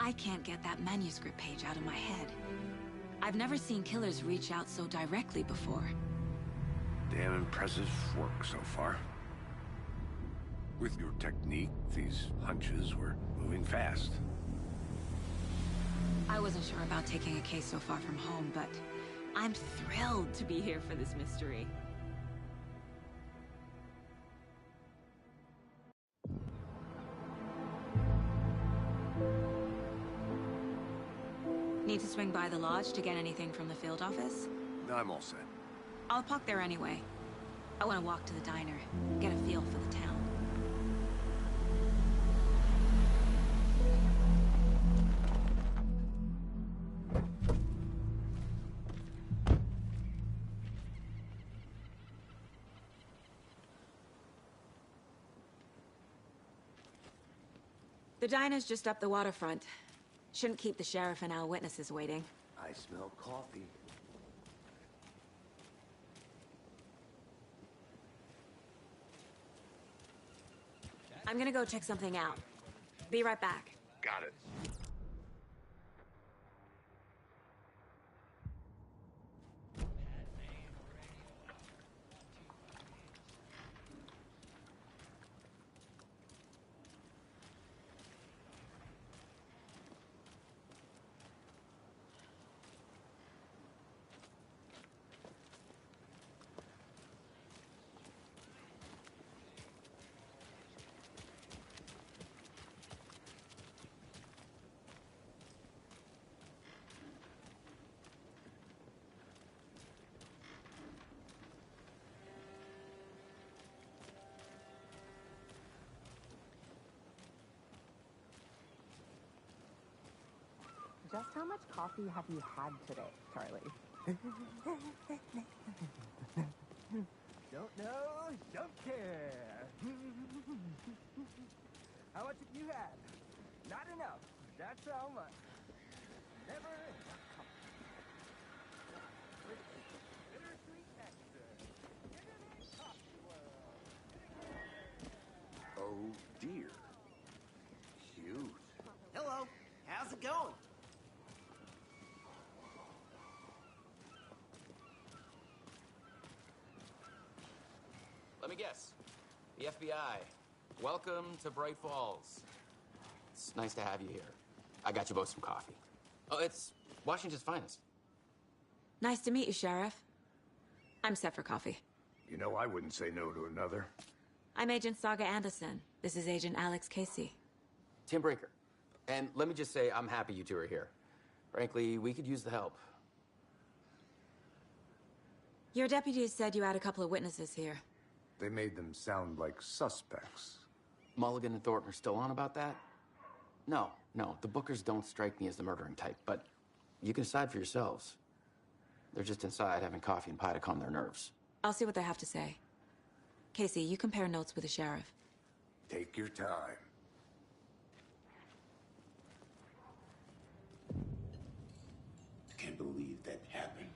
I can't get that manuscript page out of my head. I've never seen killers reach out so directly before. Damn impressive work so far. With your technique, these hunches were moving fast. I wasn't sure about taking a case so far from home, but I'm thrilled to be here for this mystery. Need to swing by the lodge to get anything from the field office? I'm all set. I'll park there anyway. I want to walk to the diner, get a feel for the town. The diner's just up the waterfront. Shouldn't keep the sheriff and our witnesses waiting. I smell coffee. I'm gonna go check something out. Be right back. Got it. Just how much coffee have you had today, Charlie? Don't know, don't care. How much have you had? Not enough. That's how much. Never enough. Bittersweet nectar. Internet coffee world. Oh dear. Cute. Hello, how's it going? Let me guess. The FBI. Welcome to Bright Falls. It's nice to have you here. I got you both some coffee. Oh, it's Washington's finest. Nice to meet you, Sheriff. I'm set for coffee. You know, I wouldn't say no to another. I'm Agent Saga Anderson. This is Agent Alex Casey. Tim Breaker. And let me just say, I'm happy you two are here. Frankly, we could use the help. Your deputies said you had a couple of witnesses here. They made them sound like suspects. Mulligan and Thornton are still on about that? No, the Bookers don't strike me as the murdering type, but you can decide for yourselves. They're just inside having coffee and pie to calm their nerves. I'll see what they have to say. Casey, you compare notes with the sheriff. Take your time. I can't believe that happened.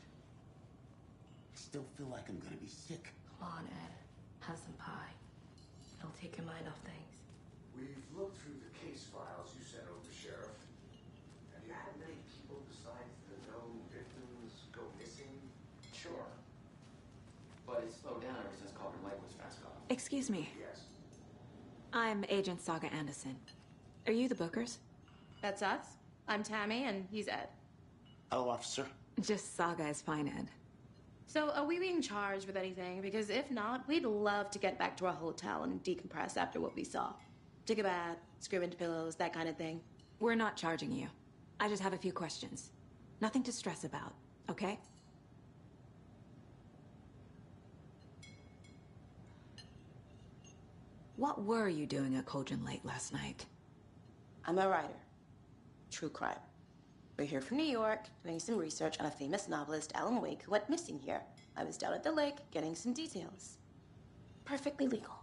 I still feel like I'm gonna be sick. Come on, Ed. Have some pie. It'll take your mind off things. We've looked through the case files you sent over, Sheriff. Have you had many people besides the known victims go missing? Sure. But it's slowed down ever since Calder Lake was fast off. Excuse me. Yes. I'm Agent Saga Anderson. Are you the Bookers? That's us. I'm Tammy, and he's Ed. Hello, officer. Just Saga is fine, Ed. So, are we being charged with anything? Because if not, we'd love to get back to our hotel and decompress after what we saw. Take a bath, scream into pillows, that kind of thing. We're not charging you. I just have a few questions. Nothing to stress about, okay? What were you doing at Cauldron Lake last night? I'm a writer. True crime. We're here from New York, doing some research on a famous novelist, Alan Wake, who went missing here. I was down at the lake, getting some details. Perfectly legal.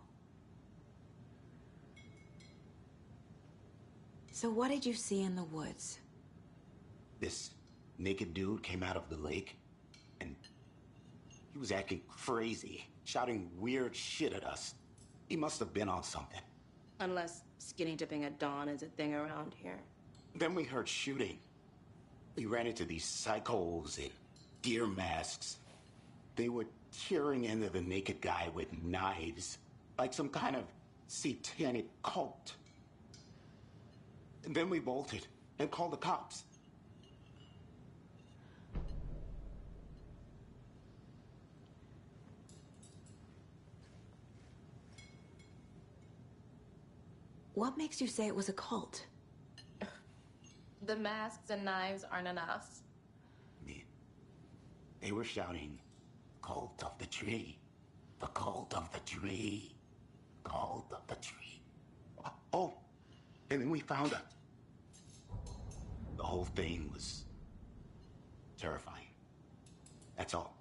So what did you see in the woods? This naked dude came out of the lake, and he was acting crazy, shouting weird shit at us. He must have been on something. Unless skinny dipping at dawn is a thing around here. Then we heard shooting. We ran into these psychos in deer masks. They were tearing into the naked guy with knives, like some kind of satanic cult. And then we bolted and called the cops. What makes you say it was a cult? The masks and knives aren't enough. They were shouting, "Cult of the tree. The cult of the tree. Cult of the tree." Oh, and then we found it. The whole thing was terrifying. That's all.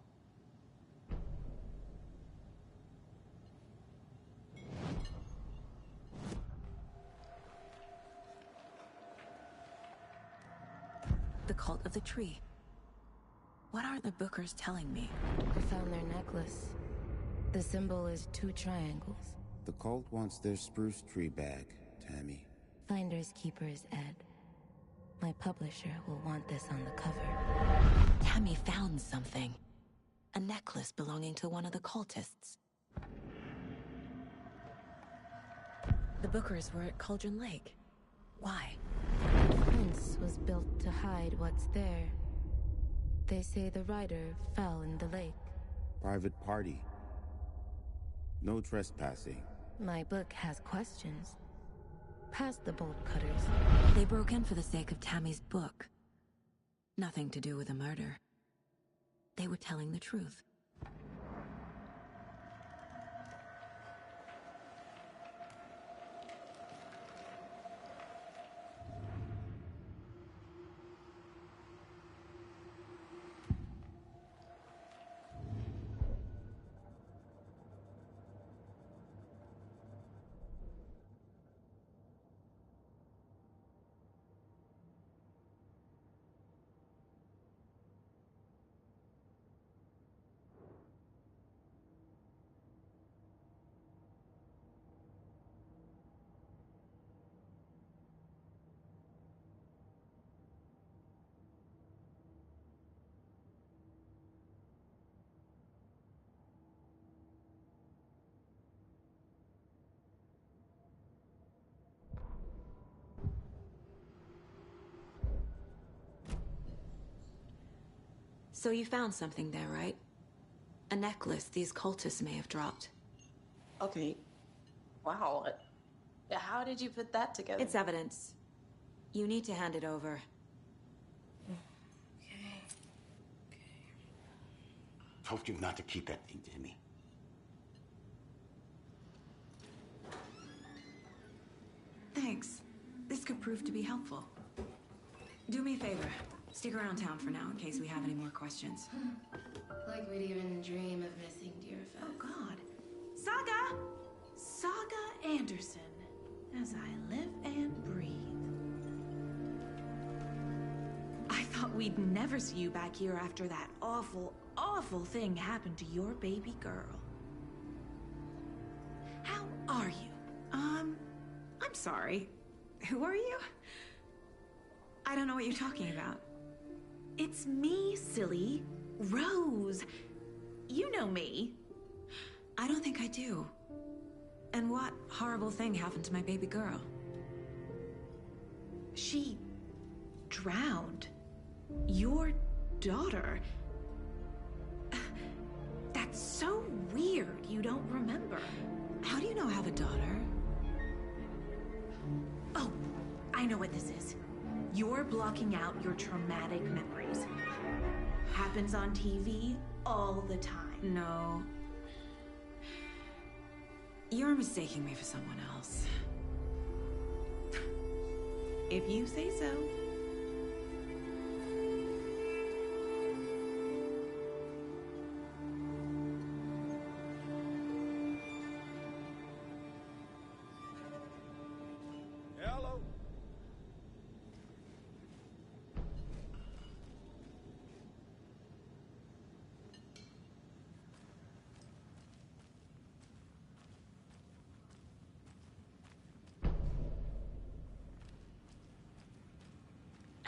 The cult of the tree. What are the Bookers telling me? I found their necklace. The symbol is 2 triangles. The cult wants their spruce tree back, Tammy. Finders keepers, Ed. My publisher will want this on the cover. Tammy found something. A necklace belonging to one of the cultists. The Bookers were at Cauldron Lake. Why? The fence was built to hide what's there. They say the rider fell in the lake. Private party. No trespassing. My book has questions. Past the bolt cutters. They broke in for the sake of Tammy's book. Nothing to do with a murder. They were telling the truth. So you found something there, right? A necklace these cultists may have dropped. Okay. Wow. How did you put that together? It's evidence. You need to hand it over. Okay. Told you not to keep that thing, Timmy. Thanks. This could prove to be helpful. Do me a favor. Stick around town for now in case we have any more questions. Like we'd even dream of missing dear Fez. Oh, God. Saga! Saga Anderson. As I live and breathe. I thought we'd never see you back here after that awful, awful thing happened to your baby girl. How are you? I'm sorry. Who are you? I don't know what you're talking about. It's me, silly. Rose. You know me. I don't think I do. And what horrible thing happened to my baby girl? She drowned. Your daughter. That's so weird you don't remember. How do you know I have a daughter? Oh, I know what this is. You're blocking out your traumatic memories. Happens on TV all the time. No. You're mistaking me for someone else. If you say so. Hello.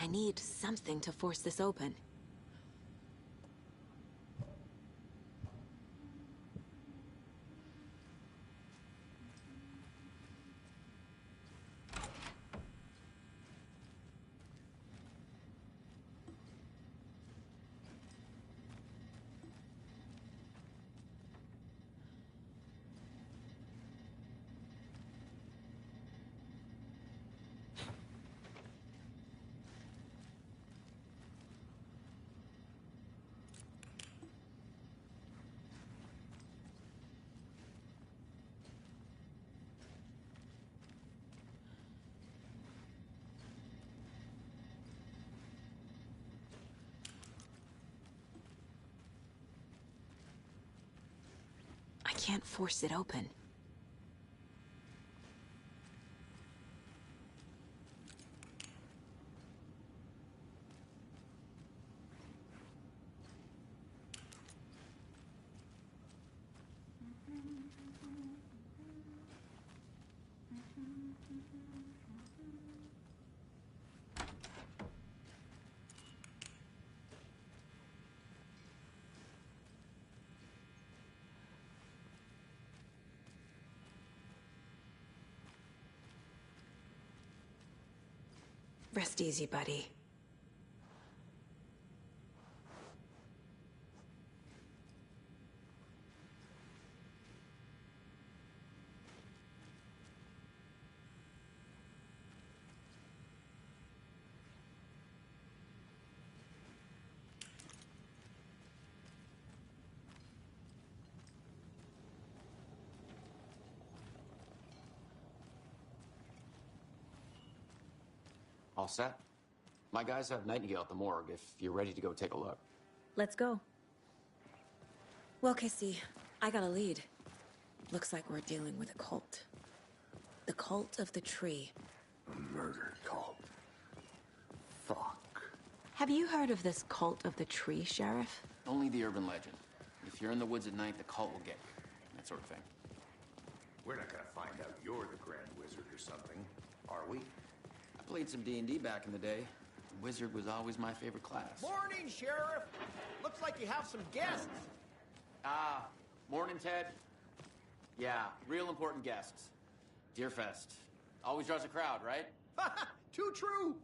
I need something to force this open. I can't force it open. Rest easy, buddy. All set? My guys have Nightingale at the morgue if you're ready to go take a look. Let's go. Well, Casey, I got a lead. Looks like we're dealing with a cult. The cult of the tree. A murder cult. Fuck. Have you heard of this cult of the tree, Sheriff? Only the urban legend. If you're in the woods at night, the cult will get you. That sort of thing. We're not gonna find out you're the Grand Wizard or something, are we? I played some D&D back in the day. Wizard was always my favorite class. Morning, Sheriff. Looks like you have some guests. Morning, Ted. Yeah, real important guests. Deerfest. Always draws a crowd, right? Too true.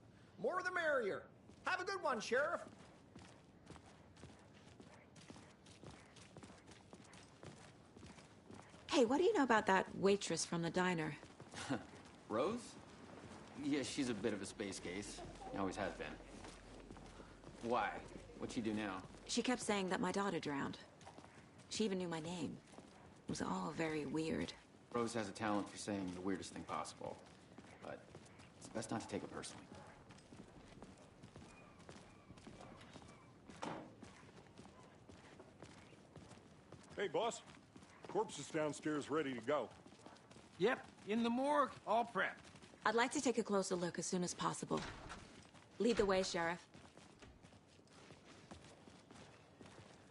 More the merrier. Have a good one, Sheriff. Hey, what do you know about that waitress from the diner? Rose? Yeah, she's a bit of a space case. Always has been. Why? What'd she do now? She kept saying that my daughter drowned. She even knew my name. It was all very weird. Rose has a talent for saying the weirdest thing possible. But it's best not to take it personally. Hey, boss. Corpse is downstairs ready to go. Yep, in the morgue, all prepped. I'd like to take a closer look as soon as possible. Lead the way, Sheriff.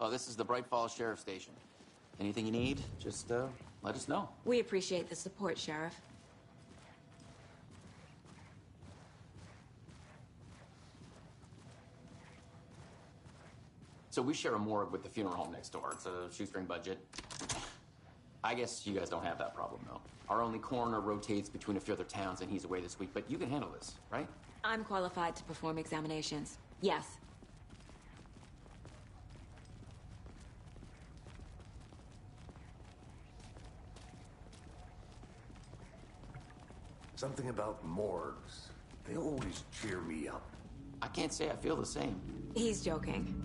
Oh, this is the Bright Falls Sheriff Station. Anything you need, just let us know. We appreciate the support, Sheriff. So we share a morgue with the funeral home next door. It's a shoestring budget. I guess you guys don't have that problem, though. Our only coroner rotates between a few other towns, and he's away this week, but you can handle this, right? I'm qualified to perform examinations. Yes. Something about morgues. They always cheer me up. I can't say I feel the same. He's joking.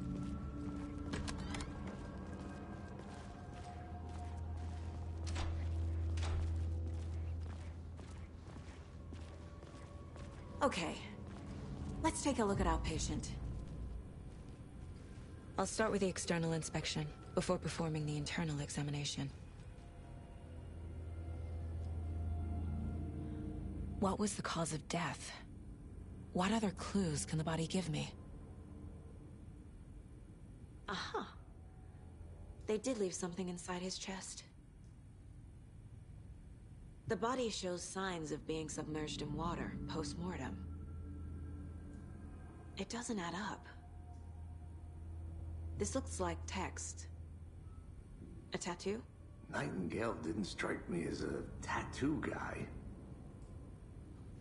Okay, let's take a look at our patient. I'll start with the external inspection before performing the internal examination. What was the cause of death? What other clues can the body give me? Aha. They did leave something inside his chest. The body shows signs of being submerged in water post-mortem. It doesn't add up. This looks like text. A tattoo? Nightingale didn't strike me as a tattoo guy.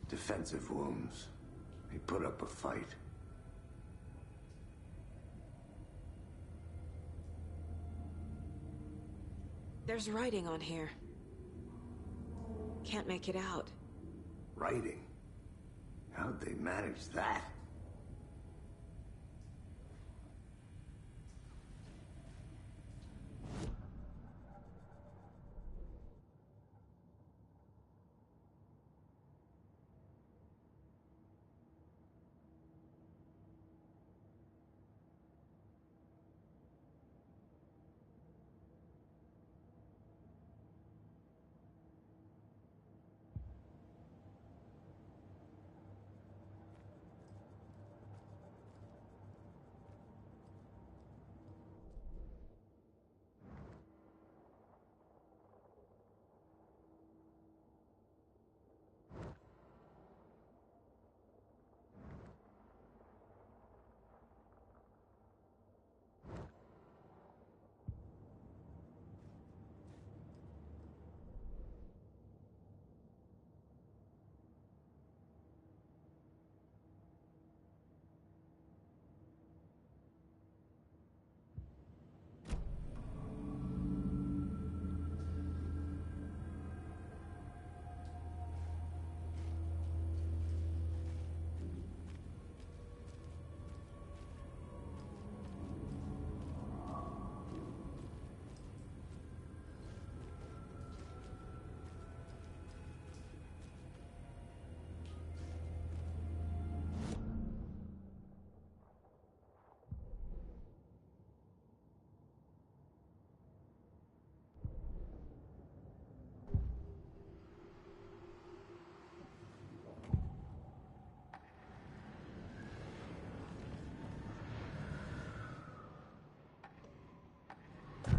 Defensive wounds. He put up a fight. There's writing on here. Can't make it out. Writing? How'd they manage that?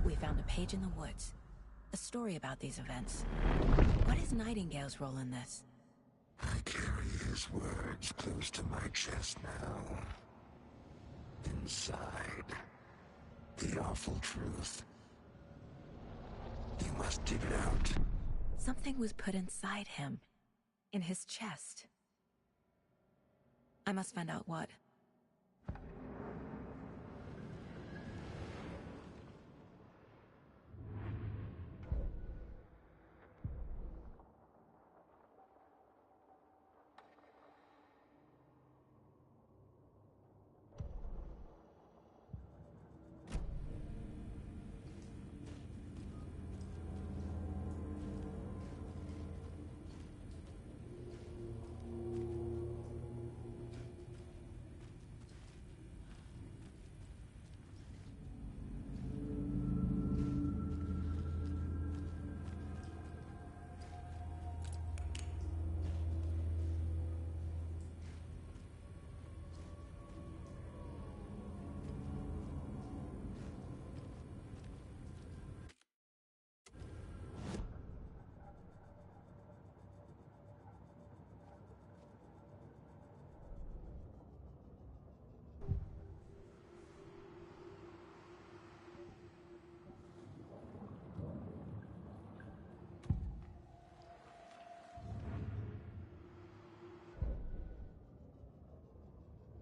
We found a page in the woods. A story about these events. What is Nightingale's role in this? I carry his words close to my chest now. Inside, the awful truth. You must dig it out. Something was put inside him. In his chest. I must find out what.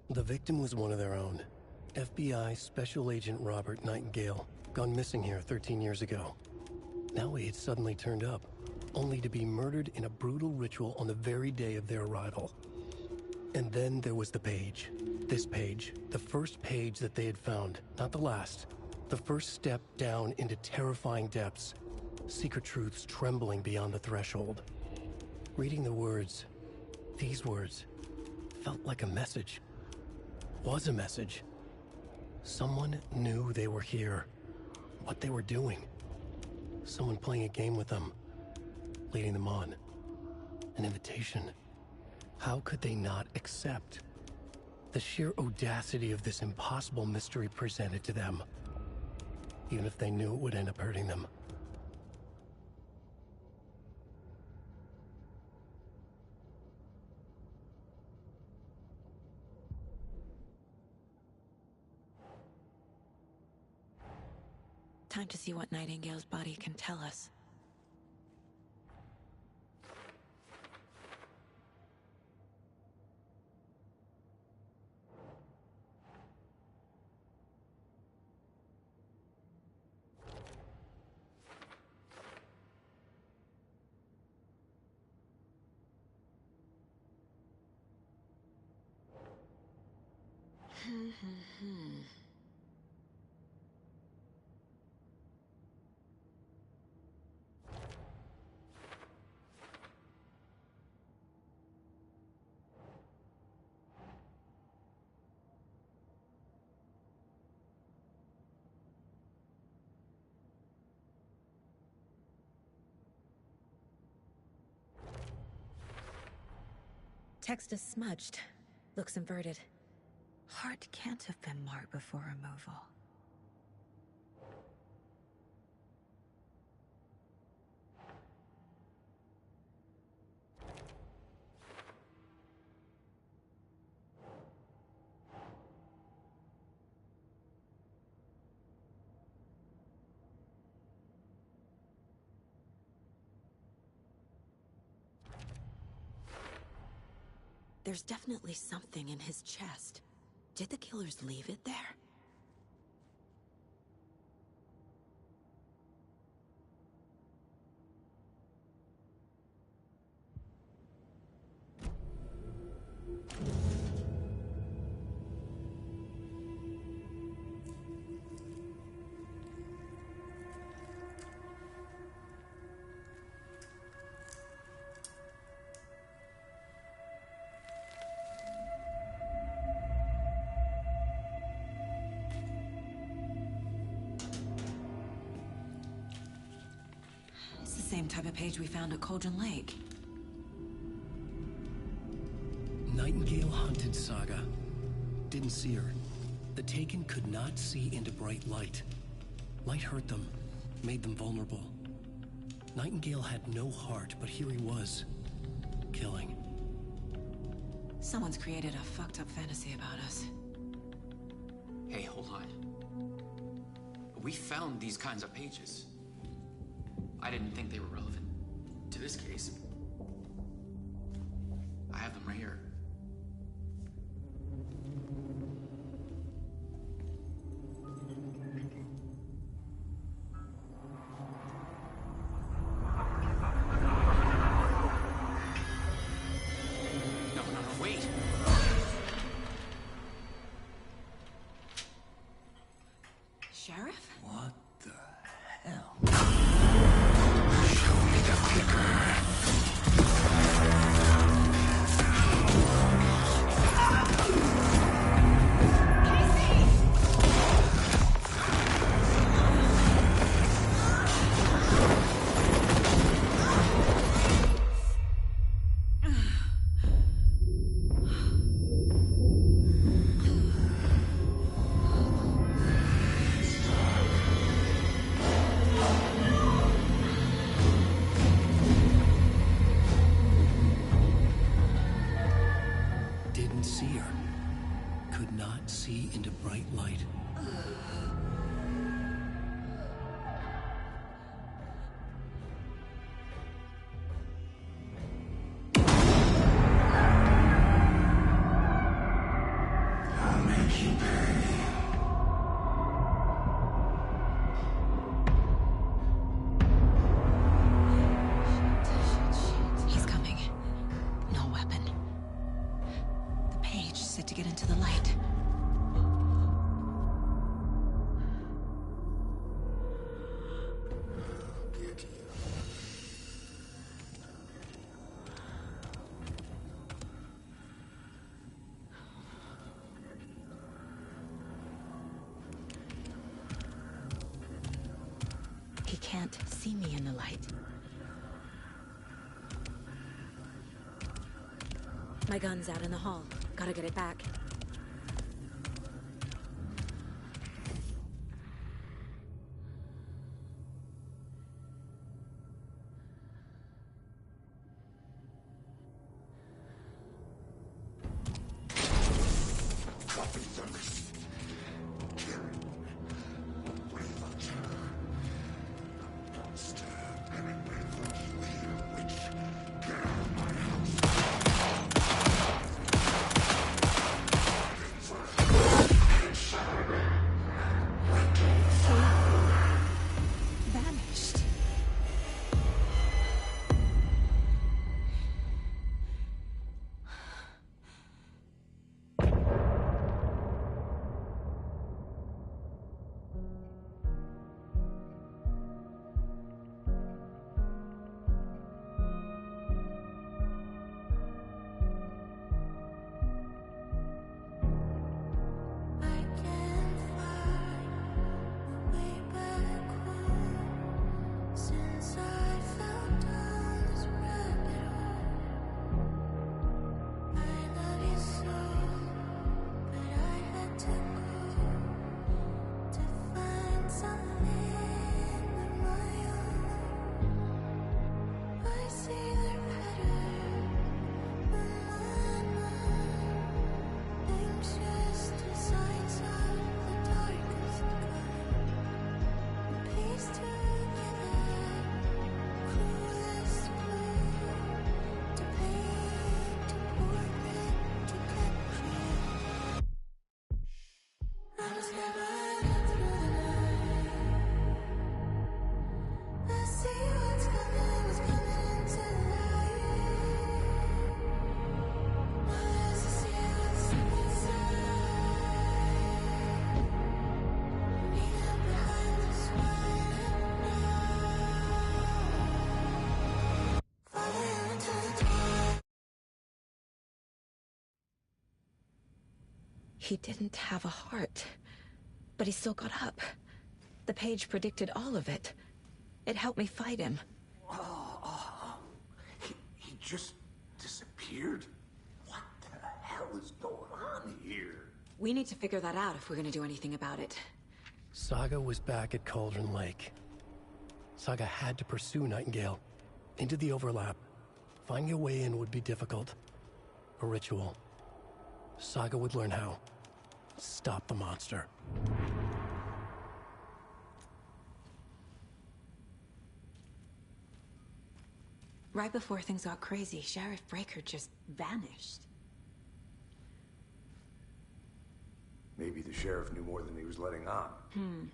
The victim was one of their own. FBI Special Agent Robert Nightingale, gone missing here 13 years ago. Now he had suddenly turned up, only to be murdered in a brutal ritual on the very day of their arrival. And then there was the page. This page, the first page that they had found, not the last. The first step down into terrifying depths, secret truths trembling beyond the threshold. Reading the words, these words, felt like a message. Was a message. Someone knew they were here, what they were doing. Someone playing a game with them, leading them on. An invitation. How could they not accept? The sheer audacity of this impossible mystery presented to them, even if they knew it would end up hurting them. Time to see what Nightingale's body can tell us. Text is smudged. Looks inverted. Heart can't have been marked before removal. There's definitely something in his chest. Did the killers leave it there? Same type of page we found at Cauldron Lake. Nightingale hunted Saga. Didn't see her. The Taken could not see into bright light. Light hurt them, made them vulnerable. Nightingale had no heart, but here he was, killing. Someone's created a fucked up fantasy about us. Hey, hold on. We found these kinds of pages. I didn't think they were relevant to this case. I have them right here. No, wait! Sheriff? What the hell? Didn't see her. Could not see into bright light. I'll make you pay. He's coming. No weapon. The page set to get into the light. I'll get you. He can't see me in the light. My gun's out in the hall. Gotta get it back. Copy service. Kill. Breathe on. He didn't have a heart, but he still got up. The page predicted all of it. It helped me fight him. He just disappeared? What the hell is going on here? We need to figure that out if we're gonna do anything about it. Saga was back at Cauldron Lake. Saga had to pursue Nightingale. Into the overlap. Finding a way in would be difficult. A ritual. Saga would learn how. Stop the monster. Right before things got crazy, Sheriff Breaker just vanished. Maybe the sheriff knew more than he was letting on.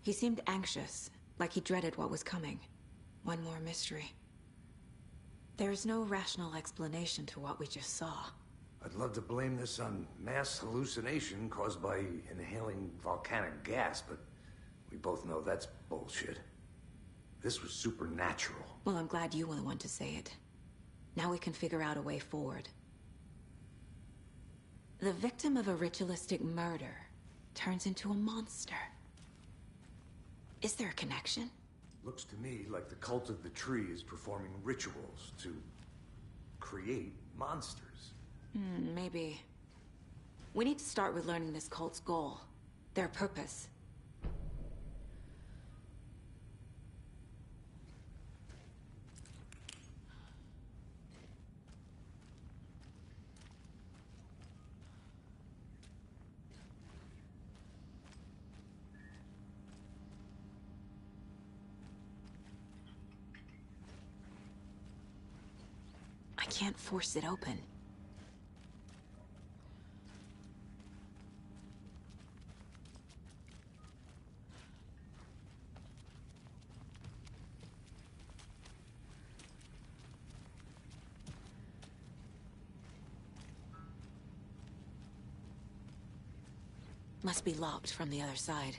He seemed anxious, like he dreaded what was coming. One more mystery. There's no rational explanation to what we just saw. I'd love to blame this on mass hallucination caused by inhaling volcanic gas, but we both know that's bullshit. This was supernatural. Well, I'm glad you were the one to say it. Now we can figure out a way forward. The victim of a ritualistic murder turns into a monster. Is there a connection? Looks to me like the cult of the tree is performing rituals to create monsters. Maybe. We need to start with learning this cult's goal, their purpose. I can't force it open. Must be locked from the other side.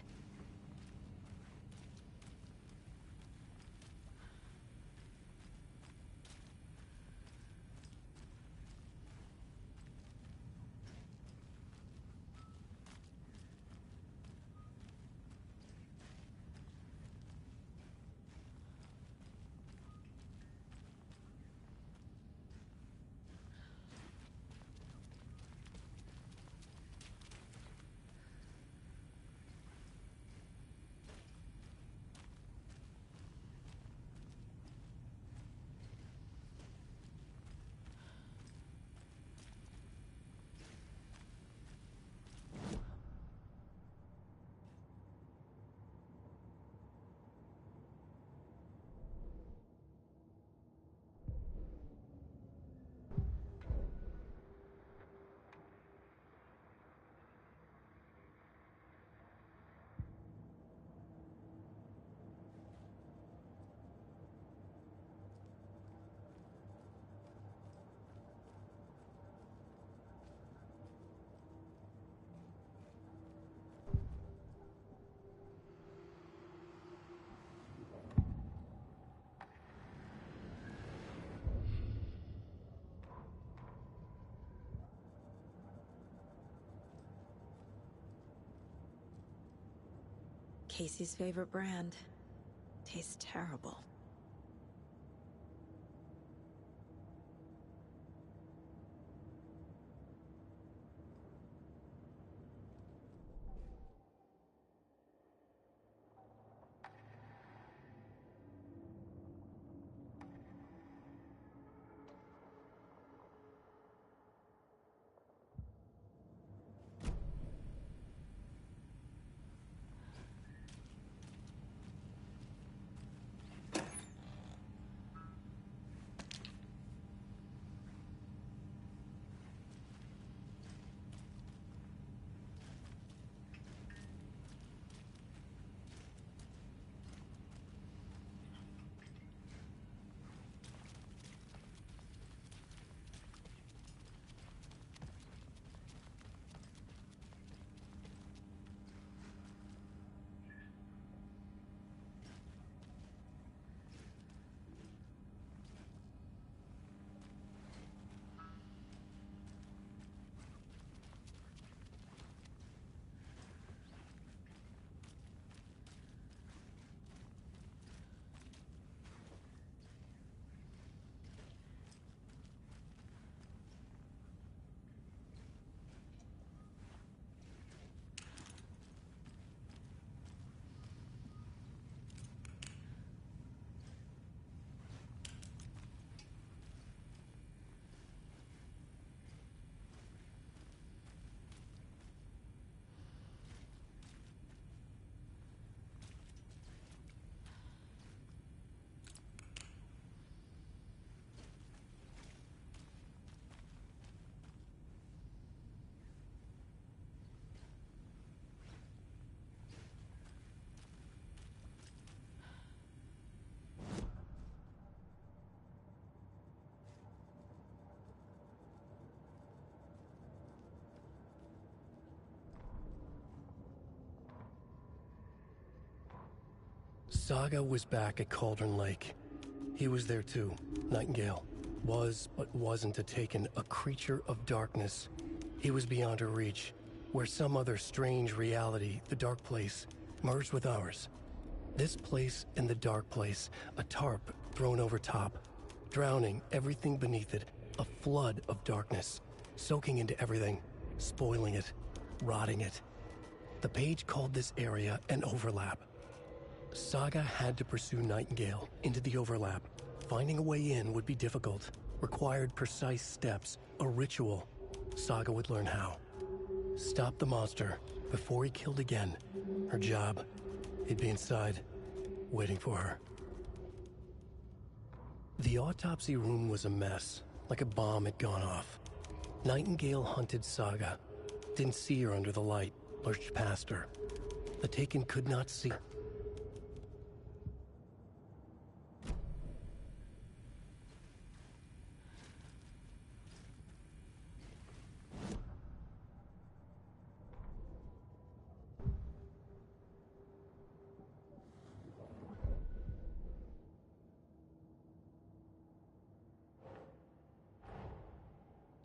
Casey's favorite brand. Tastes terrible. Saga was back at Cauldron Lake. He was there too, Nightingale. Was, but wasn't a Taken, a creature of darkness. He was beyond her reach, where some other strange reality, the dark place, merged with ours. This place and the dark place, a tarp thrown over top, drowning everything beneath it, a flood of darkness, soaking into everything, spoiling it, rotting it. The page called this area an overlap. Saga had to pursue Nightingale into the overlap. Finding a way in would be difficult, required precise steps, a ritual. Saga would learn how. Stop the monster before he killed again. Her job. He'd be inside, waiting for her. The autopsy room was a mess, like a bomb had gone off. Nightingale hunted Saga. Didn't see her under the light, lurched past her. The Taken could not see.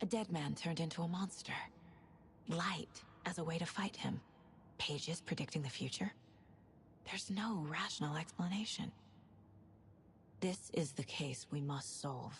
A dead man turned into a monster. Light as a way to fight him. Pages predicting the future. There's no rational explanation. This is the case we must solve.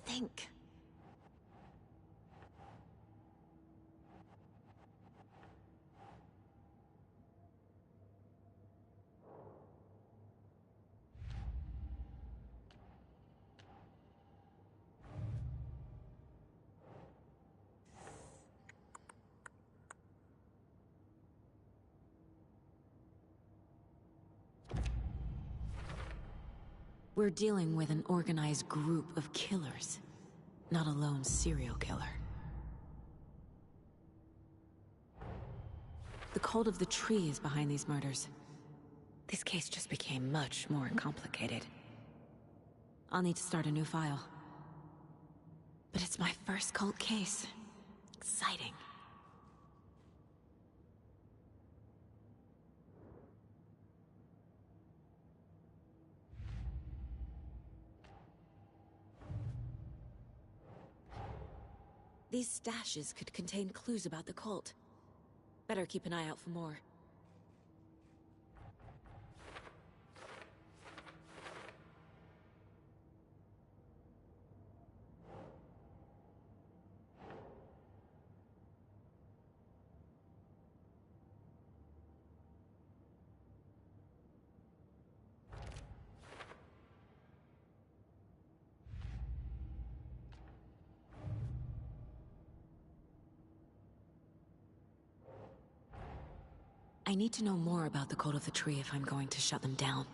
Think. We're dealing with an organized group of killers, not a lone serial killer. The cult of the tree is behind these murders. This case just became much more complicated. I'll need to start a new file. But it's my first cult case. Exciting. These stashes could contain clues about the cult. Better keep an eye out for more. I need to know more about the cult of the tree if I'm going to shut them down.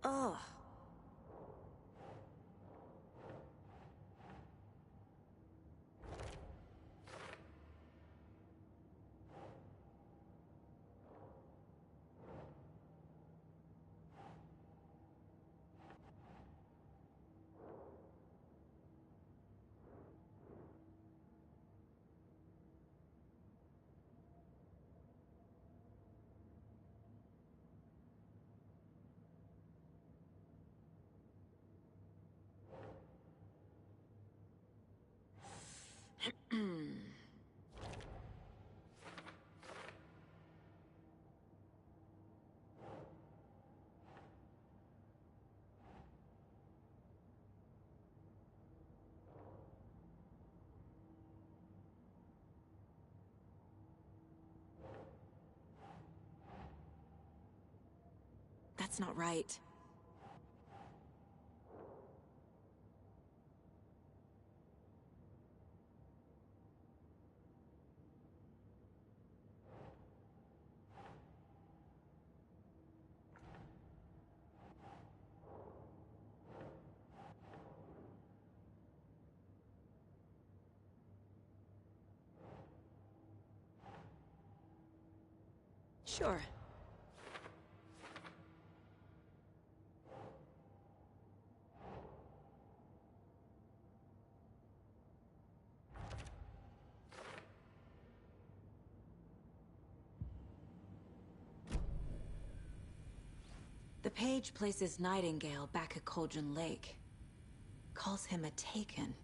Oh. That's not right. Sure. The page places Nightingale back at Cauldron Lake. Calls him a Taken.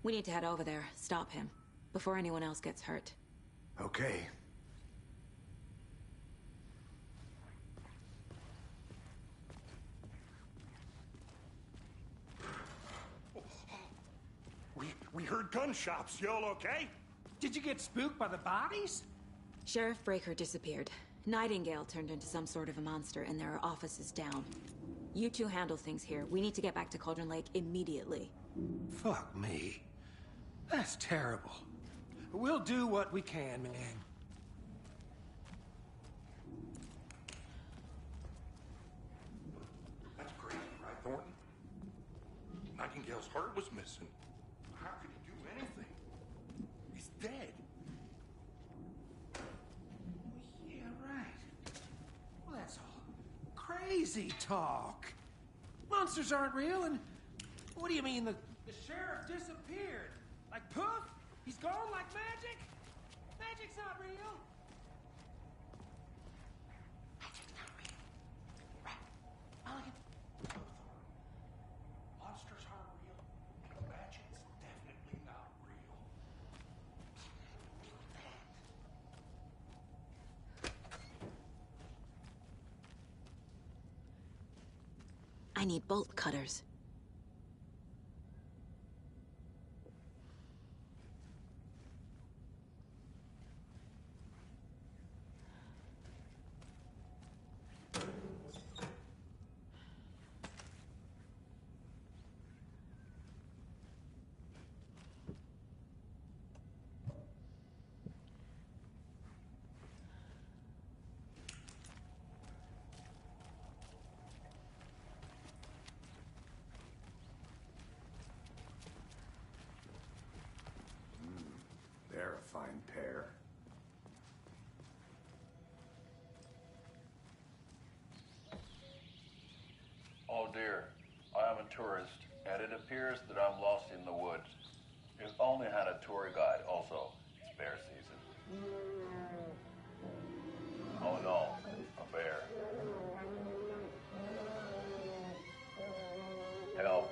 We need to head over there, stop him, before anyone else gets hurt. Okay. We heard gunshots. Y'all okay? Did you get spooked by the bodies? Sheriff Breaker disappeared. Nightingale turned into some sort of a monster, and there are offices down. You two handle things here. We need to get back to Cauldron Lake immediately. Fuck me. That's terrible. We'll do what we can, man. That's crazy, right, Thornton? Nightingale's heart was missing. How could he do anything? He's dead. Yeah, right. Well, that's all crazy talk. Monsters aren't real, and what do you mean the sheriff disappeared? Like poof? He's gone like magic? Magic's not real. Magic's not real. Right. Mulligan. Monsters aren't real. Magic's definitely not real. I need bolt cutters. They're a fine pair. Oh dear, I am a tourist, and it appears that I'm lost in the woods. If only had a tour guide also. It's bear season. Oh no, a bear. Help.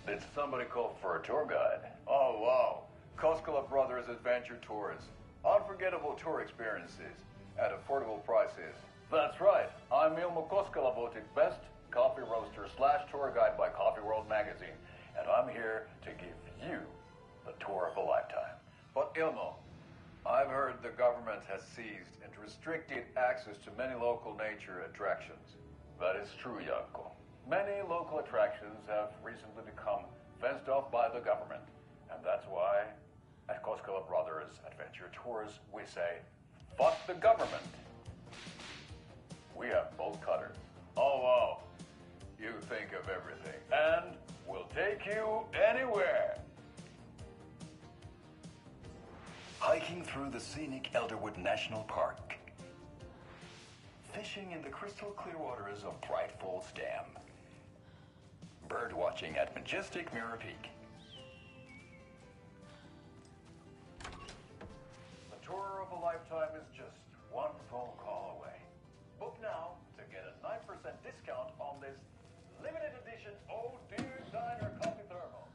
Did somebody call for a tour guide? Oh wow, Koskela Brothers Adventure Tours. Unforgettable tour experiences at affordable prices. That's right, I'm Ilmo Koskela, voted best coffee roaster / tour guide by Coffee World magazine, and I'm here to give you the tour of a lifetime. But Ilmo, I've heard the government has seized and restricted access to many local nature attractions. That is true, Janko. Many local attractions have recently become fenced off by the government, and that's why at Koskela Brothers Adventure Tours we say, fuck the government. We have bolt cutters. Oh wow, you think of everything, and we'll take you anywhere. Hiking through the scenic Elderwood National Park. Fishing in the crystal clear waters of Bright Falls Dam. Bird watching at majestic Mirror Peak. The tour of a lifetime is just one phone call away. Book now to get a 9% discount on this limited edition Oh Dear Diner Coffee Thermal.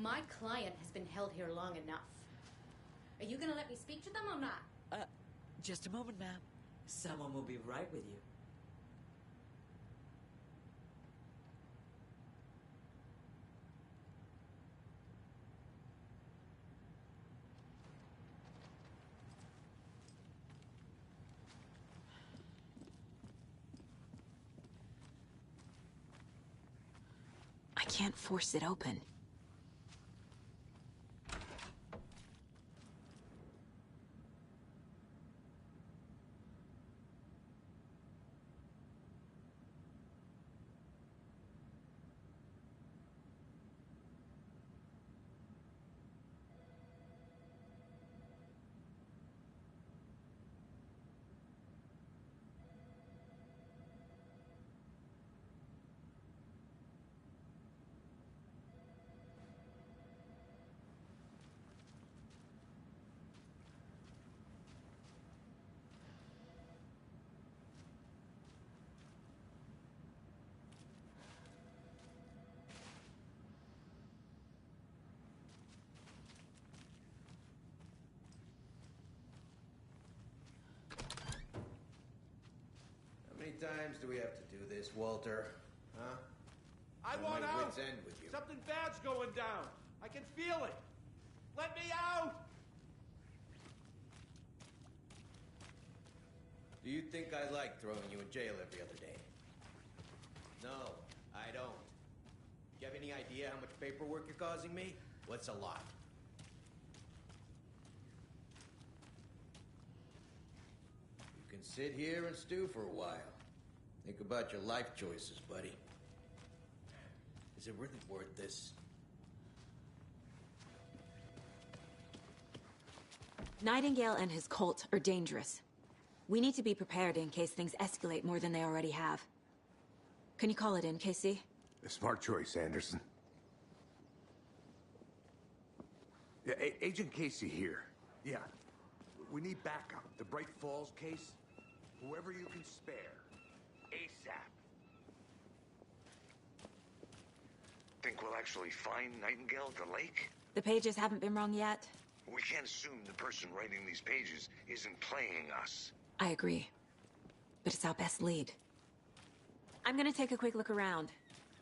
My client has been held here long enough. Are you gonna let me speak to them or not? Just a moment, ma'am. Someone will be right with you. I can't force it open. How many times do we have to do this, Walter? Huh? I I'm want at out! wit's end with you. Something bad's going down. I can feel it. Let me out! Do you think I like throwing you in jail every other day? No, I don't. Do you have any idea how much paperwork you're causing me? What's a lot? You can can sit here and stew for a while. Think about your life choices, buddy. Is it really worth this? Nightingale and his cult are dangerous. We need to be prepared in case things escalate more than they already have. Can you call it in, KC? A smart choice, Anderson. Yeah, Agent Casey here. Yeah. We need backup. The Bright Falls case, whoever you can spare. ASAP. Think we'll actually find Nightingale at the lake? The pages haven't been wrong yet. We can't assume the person writing these pages isn't playing us. I agree. But it's our best lead. I'm gonna take a quick look around.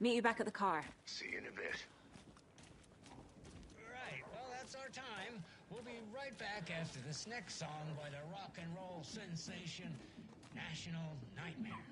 Meet you back at the car. See you in a bit. Right, well, that's our time. We'll be right back after this next song by the rock and roll sensation, National Nightmare.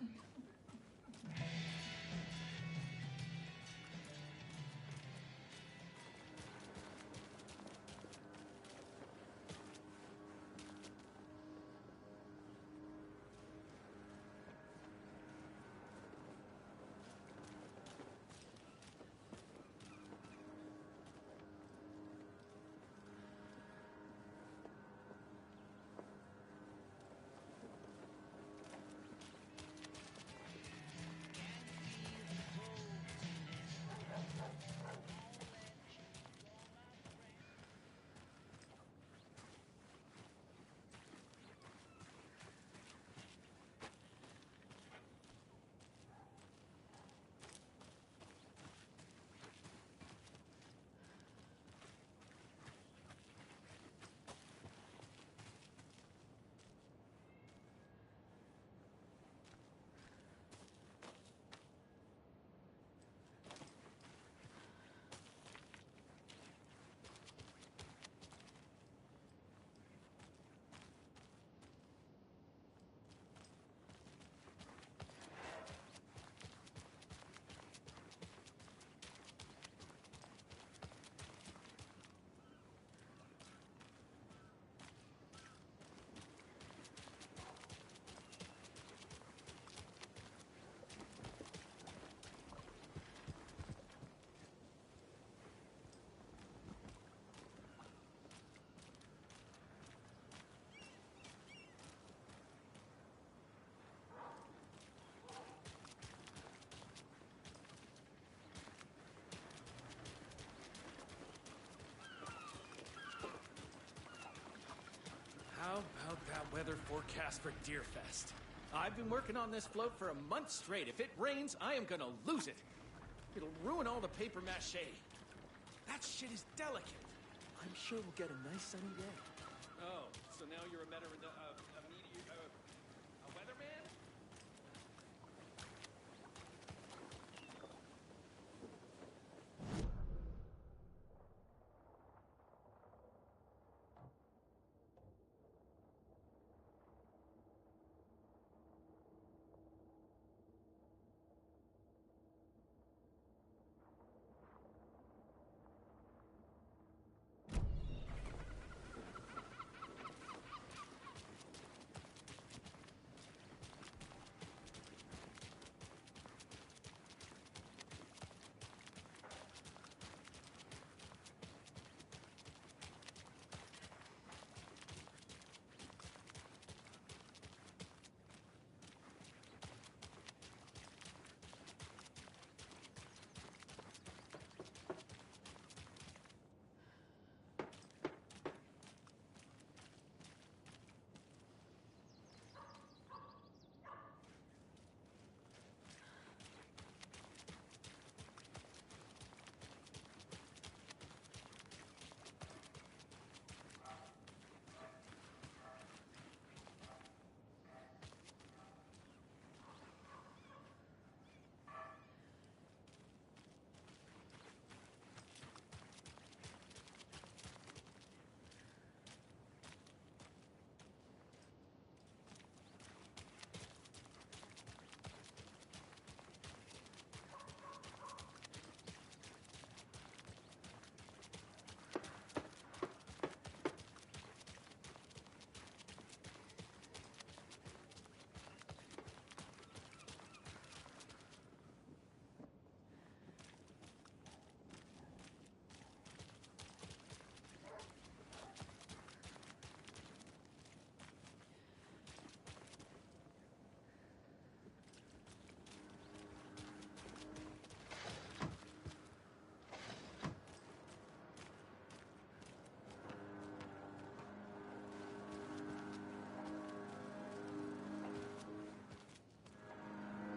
How about that weather forecast for Deerfest? I've been working on this float for a month straight. If it rains, I am gonna lose it. It'll ruin all the paper mache. That shit is delicate. I'm sure we'll get a nice sunny day. Oh, so now you're a weatherman?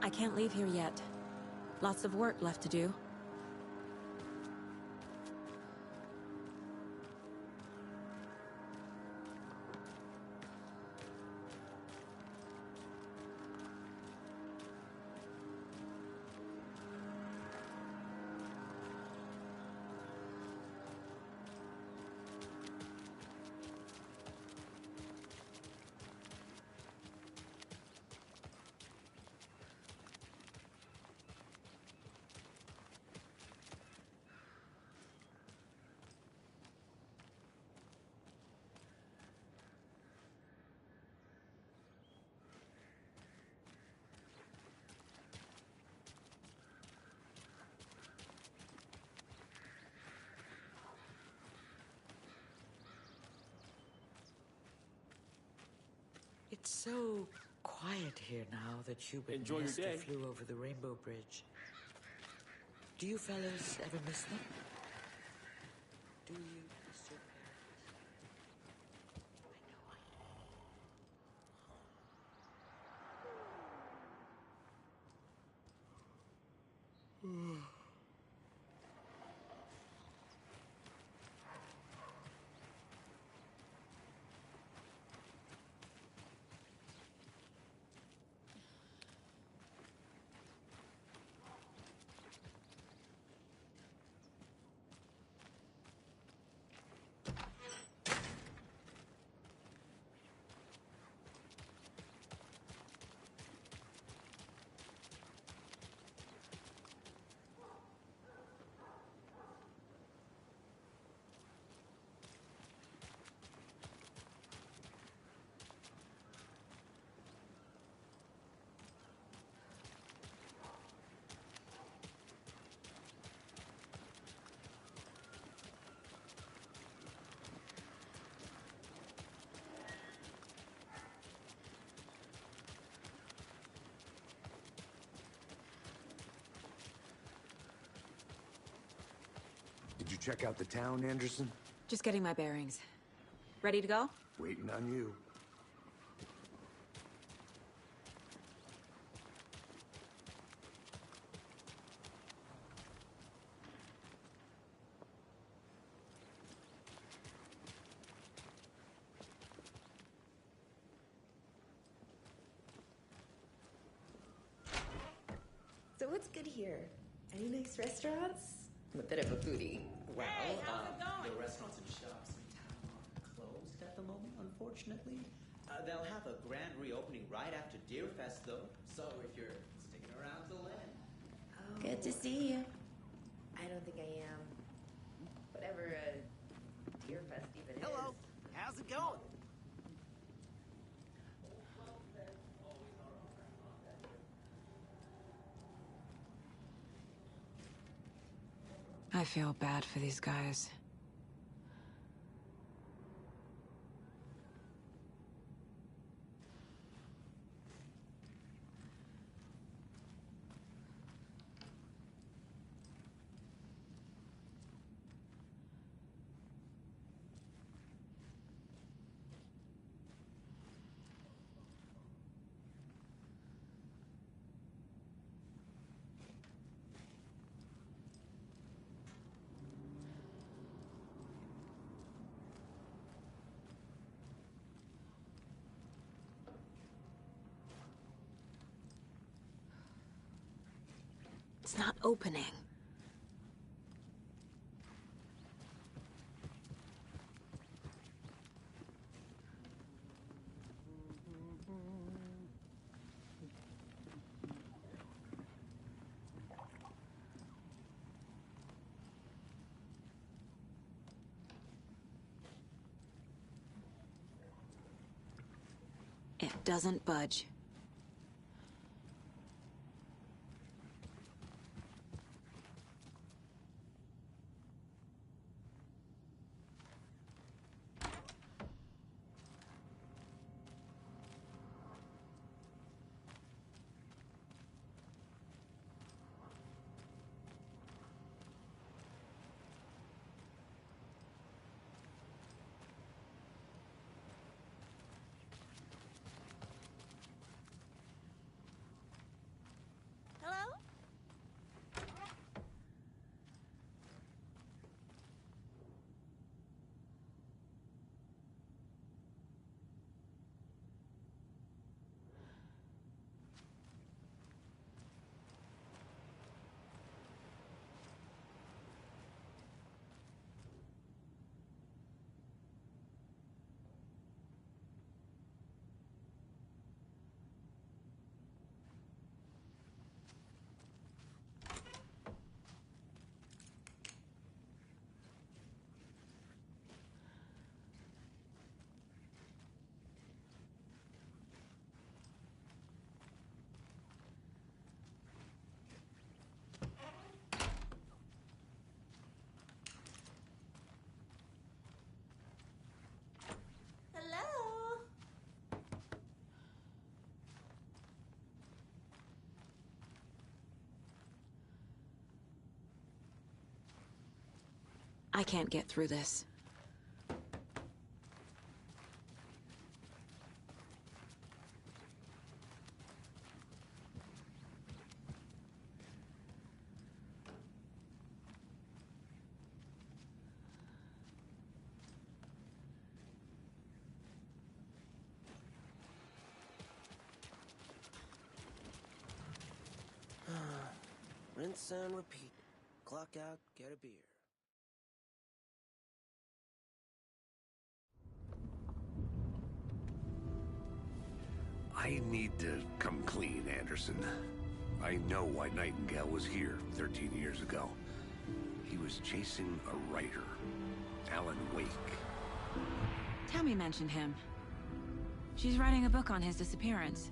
I can't leave here yet. Lots of work left to do. It's so quiet here now that Hubert Enjoy your day. flew over the Rainbow Bridge. Do you fellas ever miss them? Do you miss your parents? Did you check out the town, Anderson? Just getting my bearings. Ready to go? Waiting on you. So what's good here? Any nice restaurants? I'm a bit of a foodie. Well, Hey, how's it going? the restaurants and shops in town are closed at the moment, unfortunately. They'll have a grand reopening right after Deerfest, though. So if you're sticking around till then. Oh. Good to see you. I don't think I am. Whatever Deerfest even is. Hello. How's it going? I feel bad for these guys. It's not opening. It doesn't budge. I can't get through this. Rinse and repeat. Clock out, get a beer. I need to come clean, Anderson. I know why Nightingale was here 13 years ago. He was chasing a writer, Alan Wake. Tammy mentioned him. She's writing a book on his disappearance.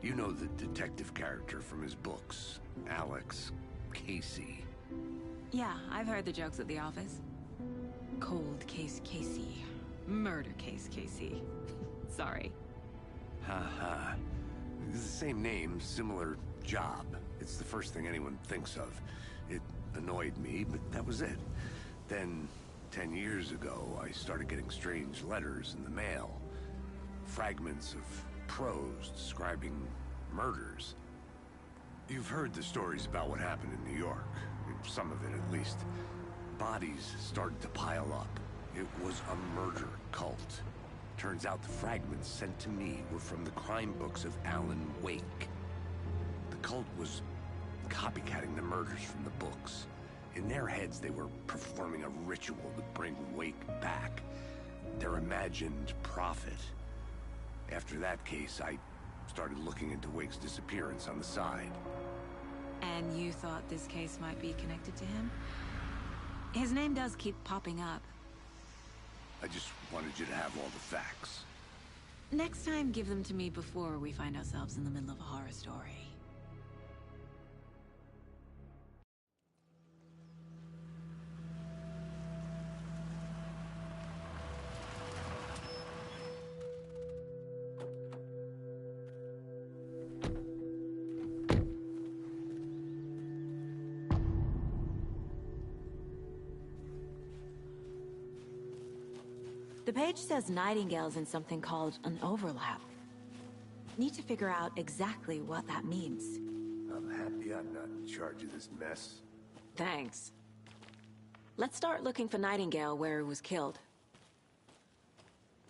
You know the detective character from his books, Alex Casey. Yeah, I've heard the jokes at the office. Cold case Casey. Murder case Casey. Sorry. Ha. It's the same name, similar job. It's the first thing anyone thinks of. It annoyed me, but that was it. Then, 10 years ago, I started getting strange letters in the mail. Fragments of prose describing murders. You've heard the stories about what happened in New York. Some of it, at least. Bodies started to pile up. It was a murder cult. Turns out the fragments sent to me were from the crime books of Alan Wake. The cult was copycatting the murders from the books. In their heads, they were performing a ritual to bring Wake back. Their imagined prophet. After that case, I started looking into Wake's disappearance on the side. And you thought this case might be connected to him? His name does keep popping up. I just wanted you to have all the facts. Next time, give them to me before we find ourselves in the middle of a horror story. The page says Nightingale's in something called an overlap. Need to figure out exactly what that means. I'm happy I'm not in charge of this mess. Thanks. Let's start looking for Nightingale where he was killed.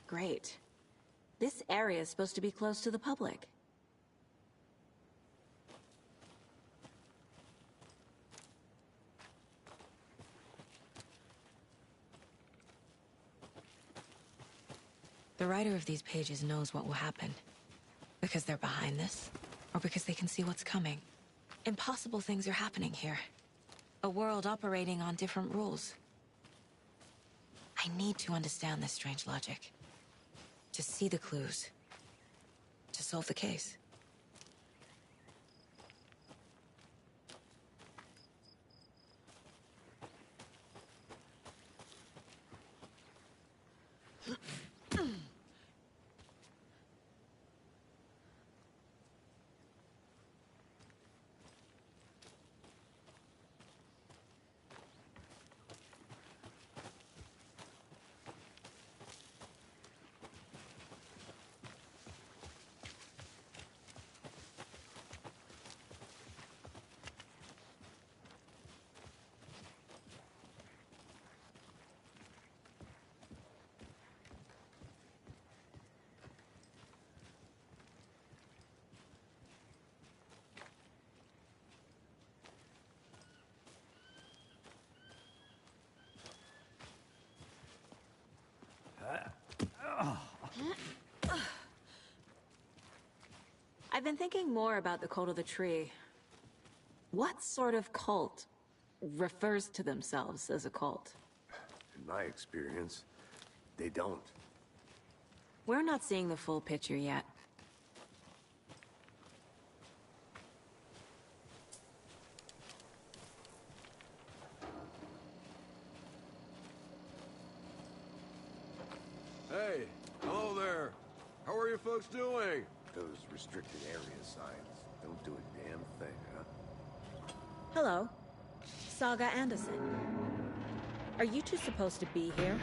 Great. This area is supposed to be close to the public. The writer of these pages knows what will happen. Because they're behind this, or because they can see what's coming. Impossible things are happening here. A world operating on different rules. I need to understand this strange logic. To see the clues. To solve the case. I've been thinking more about the cult of the tree. What sort of cult refers to themselves as a cult? In my experience, they don't. We're not seeing the full picture yet. Hey, hello there. How are you folks doing? Those restricted area signs don't do a damn thing, huh? Hello. Saga Anderson. Are you two supposed to be here?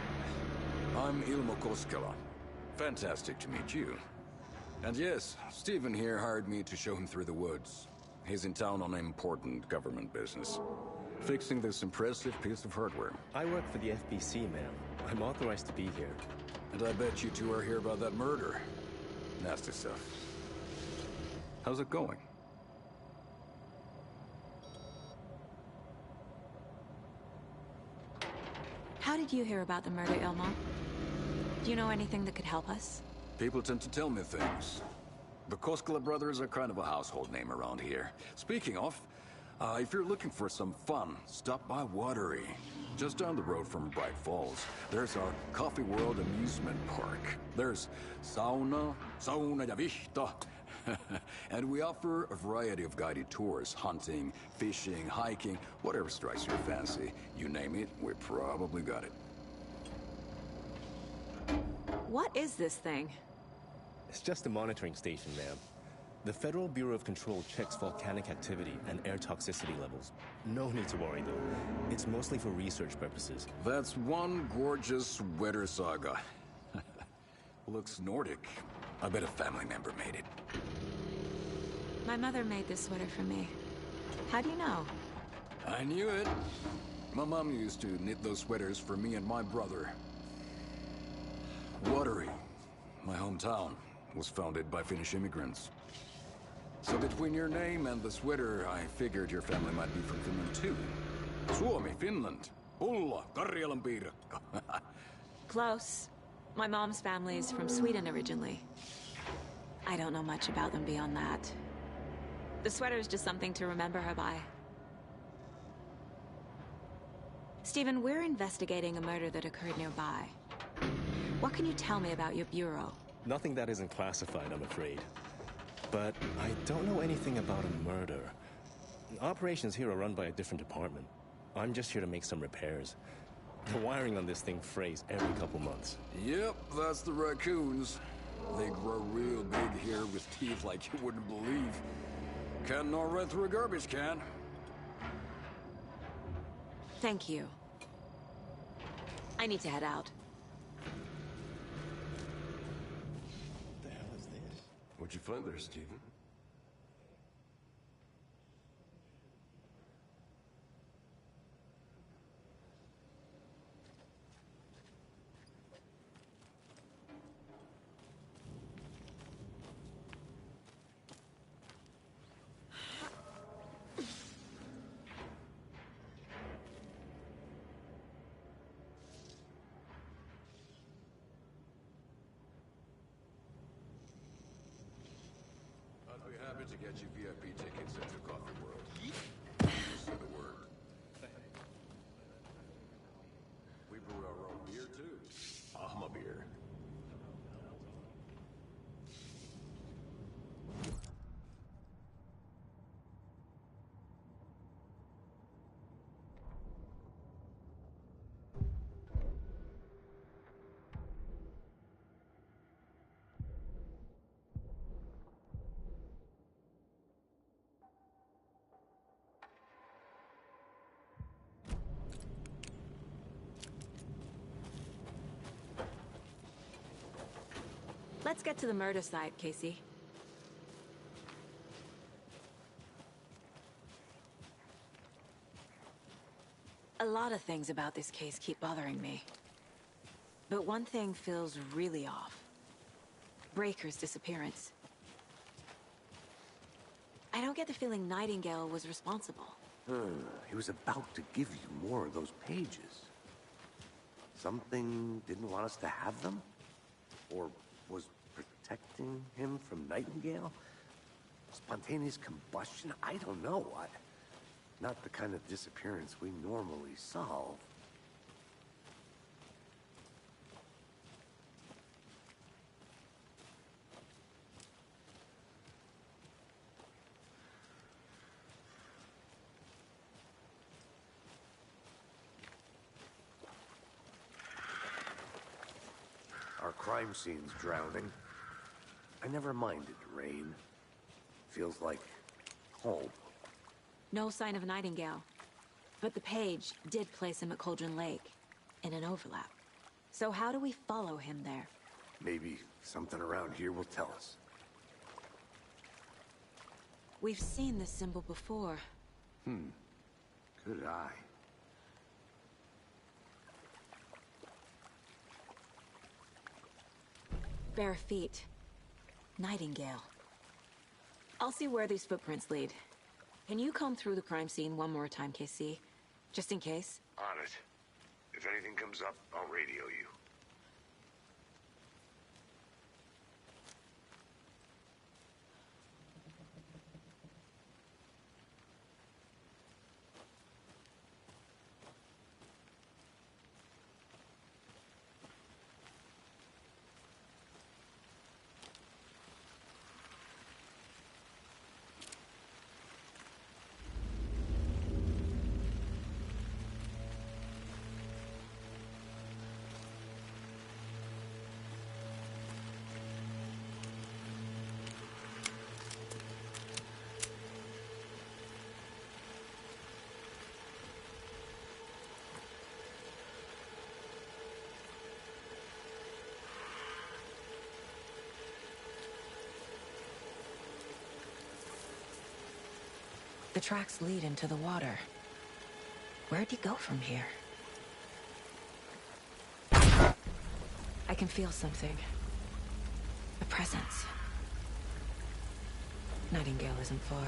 I'm Ilmo Koskela. Fantastic to meet you. And yes, Stephen here hired me to show him through the woods. He's in town on important government business, fixing this impressive piece of hardware. I work for the FBC, ma'am. I'm authorized to be here. And I bet you two are here about that murder. Nasty stuff. How's it going? How did you hear about the murder, Ilmo? Do you know anything that could help us? People tend to tell me things. The Koskela brothers are kind of a household name around here. Speaking of, if you're looking for some fun, stop by Watery. Just down the road from Bright Falls, there's our Coffee World amusement park. There's sauna ja vihta. And we offer a variety of guided tours, hunting, fishing, hiking, whatever strikes your fancy. You name it, we probably got it. What is this thing? It's just a monitoring station, ma'am. The Federal Bureau of Control checks volcanic activity and air toxicity levels. No need to worry, though. It's mostly for research purposes. That's one gorgeous weather saga. Looks Nordic. I bet a family member made it. My mother made this sweater for me. How do you know? I knew it. My mom used to knit those sweaters for me and my brother. Watery, my hometown, was founded by Finnish immigrants. So between your name and the sweater, I figured your family might be from Finland too. Suomi, Finland. Ulla, Karjalan piirakka. Close. My mom's family is from Sweden originally. I don't know much about them beyond that. The sweater is just something to remember her by. Stephen, we're investigating a murder that occurred nearby. What can you tell me about your bureau? Nothing that isn't classified, I'm afraid. But I don't know anything about a murder. Operations here are run by a different department. I'm just here to make some repairs. The wiring on this thing frays every couple months. Yep, that's the raccoons. They grow real big here with teeth like you wouldn't believe. Can't gnaw right through a garbage can. Thank you. I need to head out. What the hell is this? What'd you find there, Stephen? I'd be happy to get you VIP tickets into Coffee World. Just say the word. We brew our own beer, too. Ahma beer. Let's get to the murder site, Casey. A lot of things about this case keep bothering me. But one thing feels really off. Breaker's disappearance. I don't get the feeling Nightingale was responsible. He was about to give you more of those pages. Something didn't want us to have them? Or was protecting him from Nightingale? Spontaneous combustion? I don't know. Not the kind of disappearance we normally solve. Our crime scene's drowning. I never minded rain. Feels like home. No sign of Nightingale. But the page did place him at Cauldron Lake. in an overlap. So how do we follow him there? Maybe something around here will tell us. We've seen this symbol before. Good eye. Bare feet. Nightingale. I'll see where these footprints lead. Can you comb through the crime scene one more time, KC? Just in case? On it. If anything comes up, I'll radio you. The tracks lead into the water. Where'd he go from here? I can feel something. A presence. Nightingale isn't far.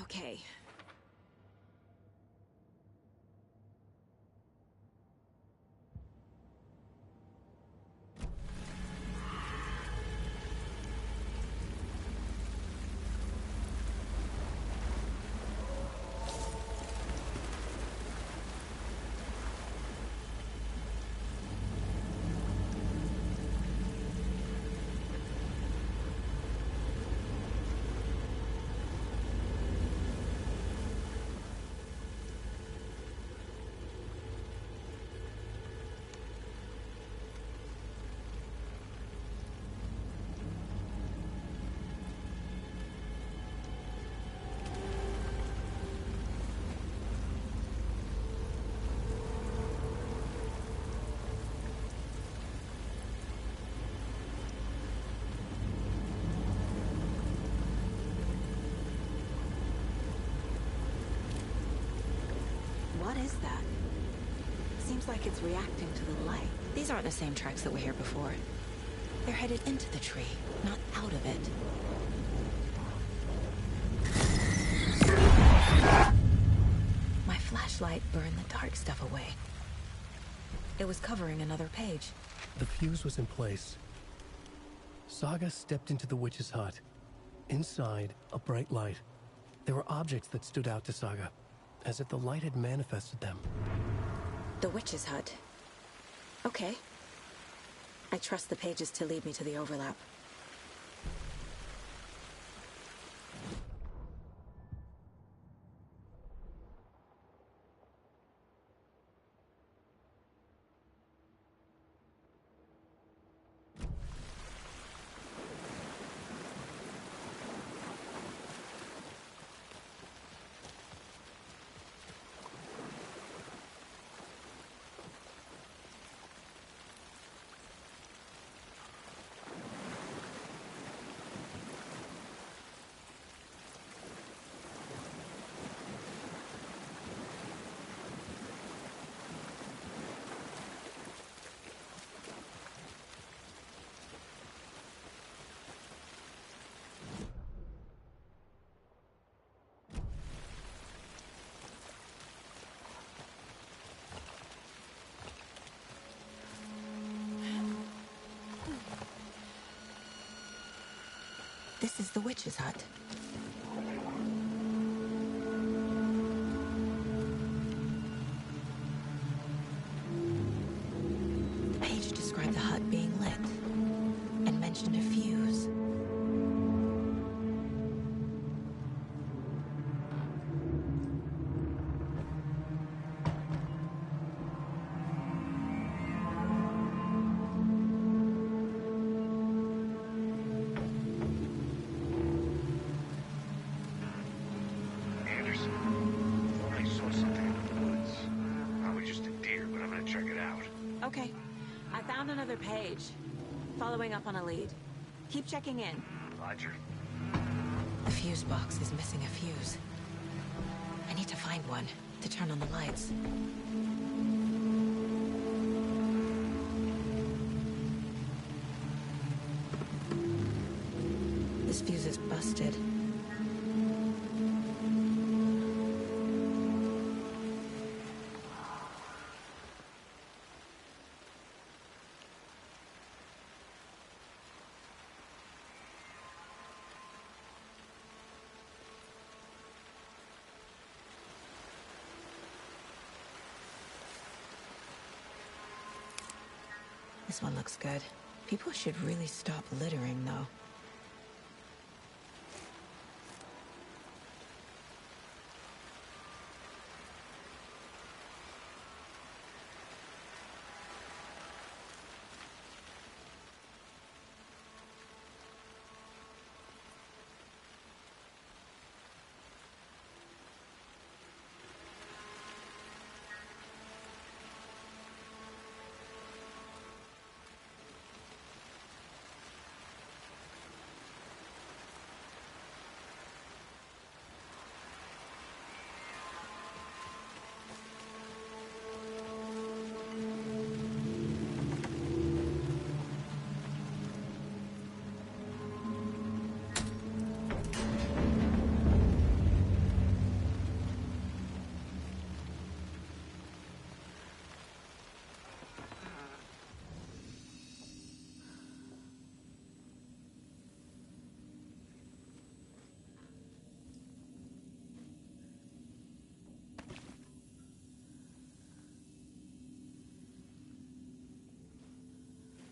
Okay. What is that? Seems like it's reacting to the light. These aren't the same tracks that were here before. They're headed into the tree, not out of it. My flashlight burned the dark stuff away. It was covering another page. The fuse was in place. Saga stepped into the witch's hut. Inside, a bright light. There were objects that stood out to Saga, as if the light had manifested them. The witch's hut. Okay. I trust the pages to lead me to the overlap. This is the witch's hut. The page described the hut being lit and mentioned a fuse. Okay, I found another page. Following up on a lead. Keep checking in. Roger. The fuse box is missing a fuse. I need to find one to turn on the lights. This fuse is busted. This one looks good. People should really stop littering, though.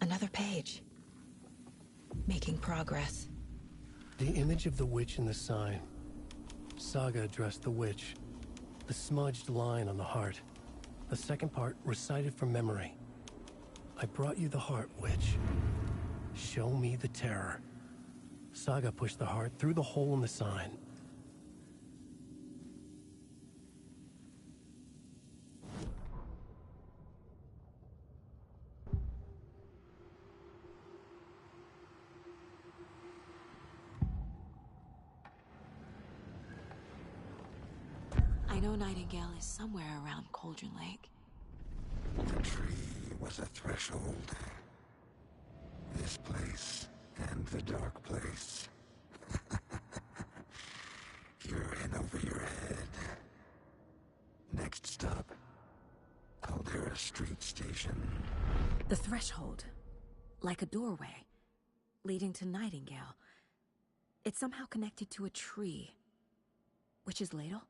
Another page. Making progress. The image of the witch in the sign. Saga addressed the witch. The smudged line on the heart. The second part recited from memory. I brought you the heart, witch. Show me the terror. Saga pushed the heart through the hole in the sign. I know Nightingale is somewhere around Cauldron Lake. The tree was a threshold. This place and the dark place. You're in over your head. Next stop, Caldera Street Station. The threshold. Like a doorway. Leading to Nightingale. It's somehow connected to a tree. Witch's ladle?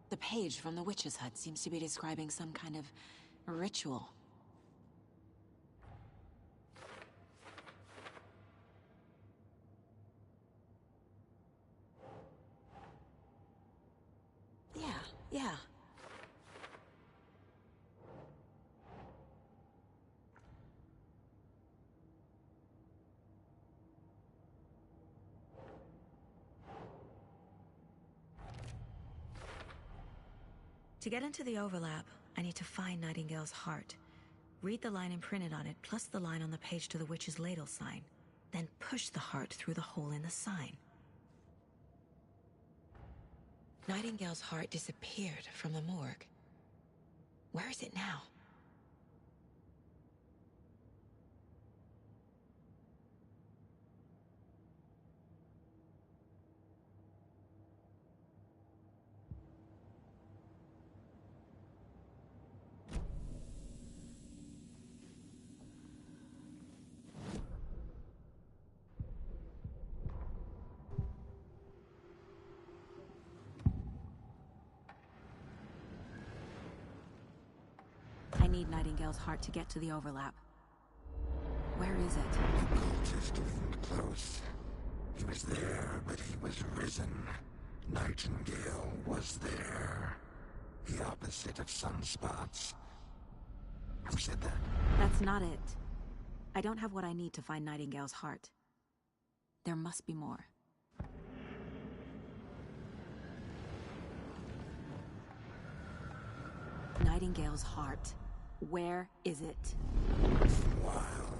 The page from the witch's hut seems to be describing some kind of ritual. Yeah. To get into the overlap, I need to find Nightingale's heart. Read the line imprinted on it, plus the line on the page to the witch's ladle sign. Then push the heart through the hole in the sign. Nightingale's heart disappeared from the morgue. Where is it now? need Nightingale's heart to get to the overlap. Where is it? The cultist isn't close. He was there, but he was risen. Nightingale was there. The opposite of sunspots. Who said that? That's not it. I don't have what I need to find Nightingale's heart. There must be more. Nightingale's heart. Where is it? Once in a while,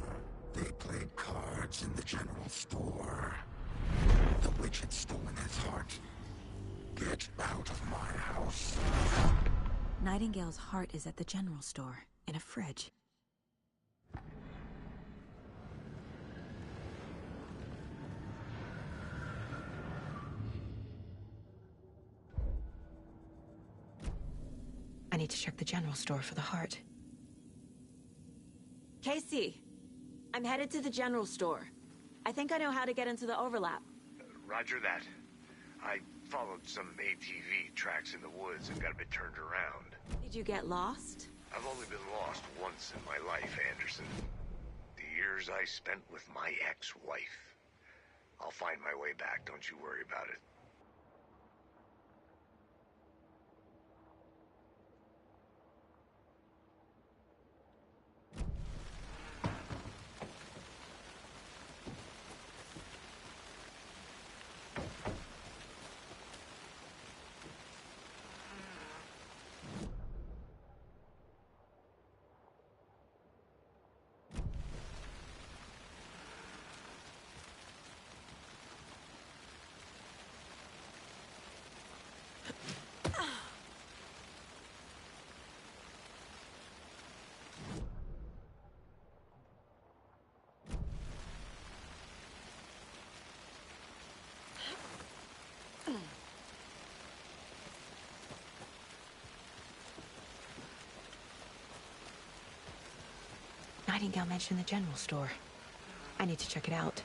they played cards in the general store. The witch had stolen his heart. Get out of my house. Nightingale's heart is at the general store, in a fridge. I need to check the general store for the heart. Casey! I'm headed to the general store. I think I know how to get into the overlap. Roger that. I followed some ATV tracks in the woods and got a bit turned around. Did you get lost? I've only been lost once in my life, Anderson. The years I spent with my ex-wife. I'll find my way back, don't you worry about it. Nightingale mentioned the general store. I need to check it out.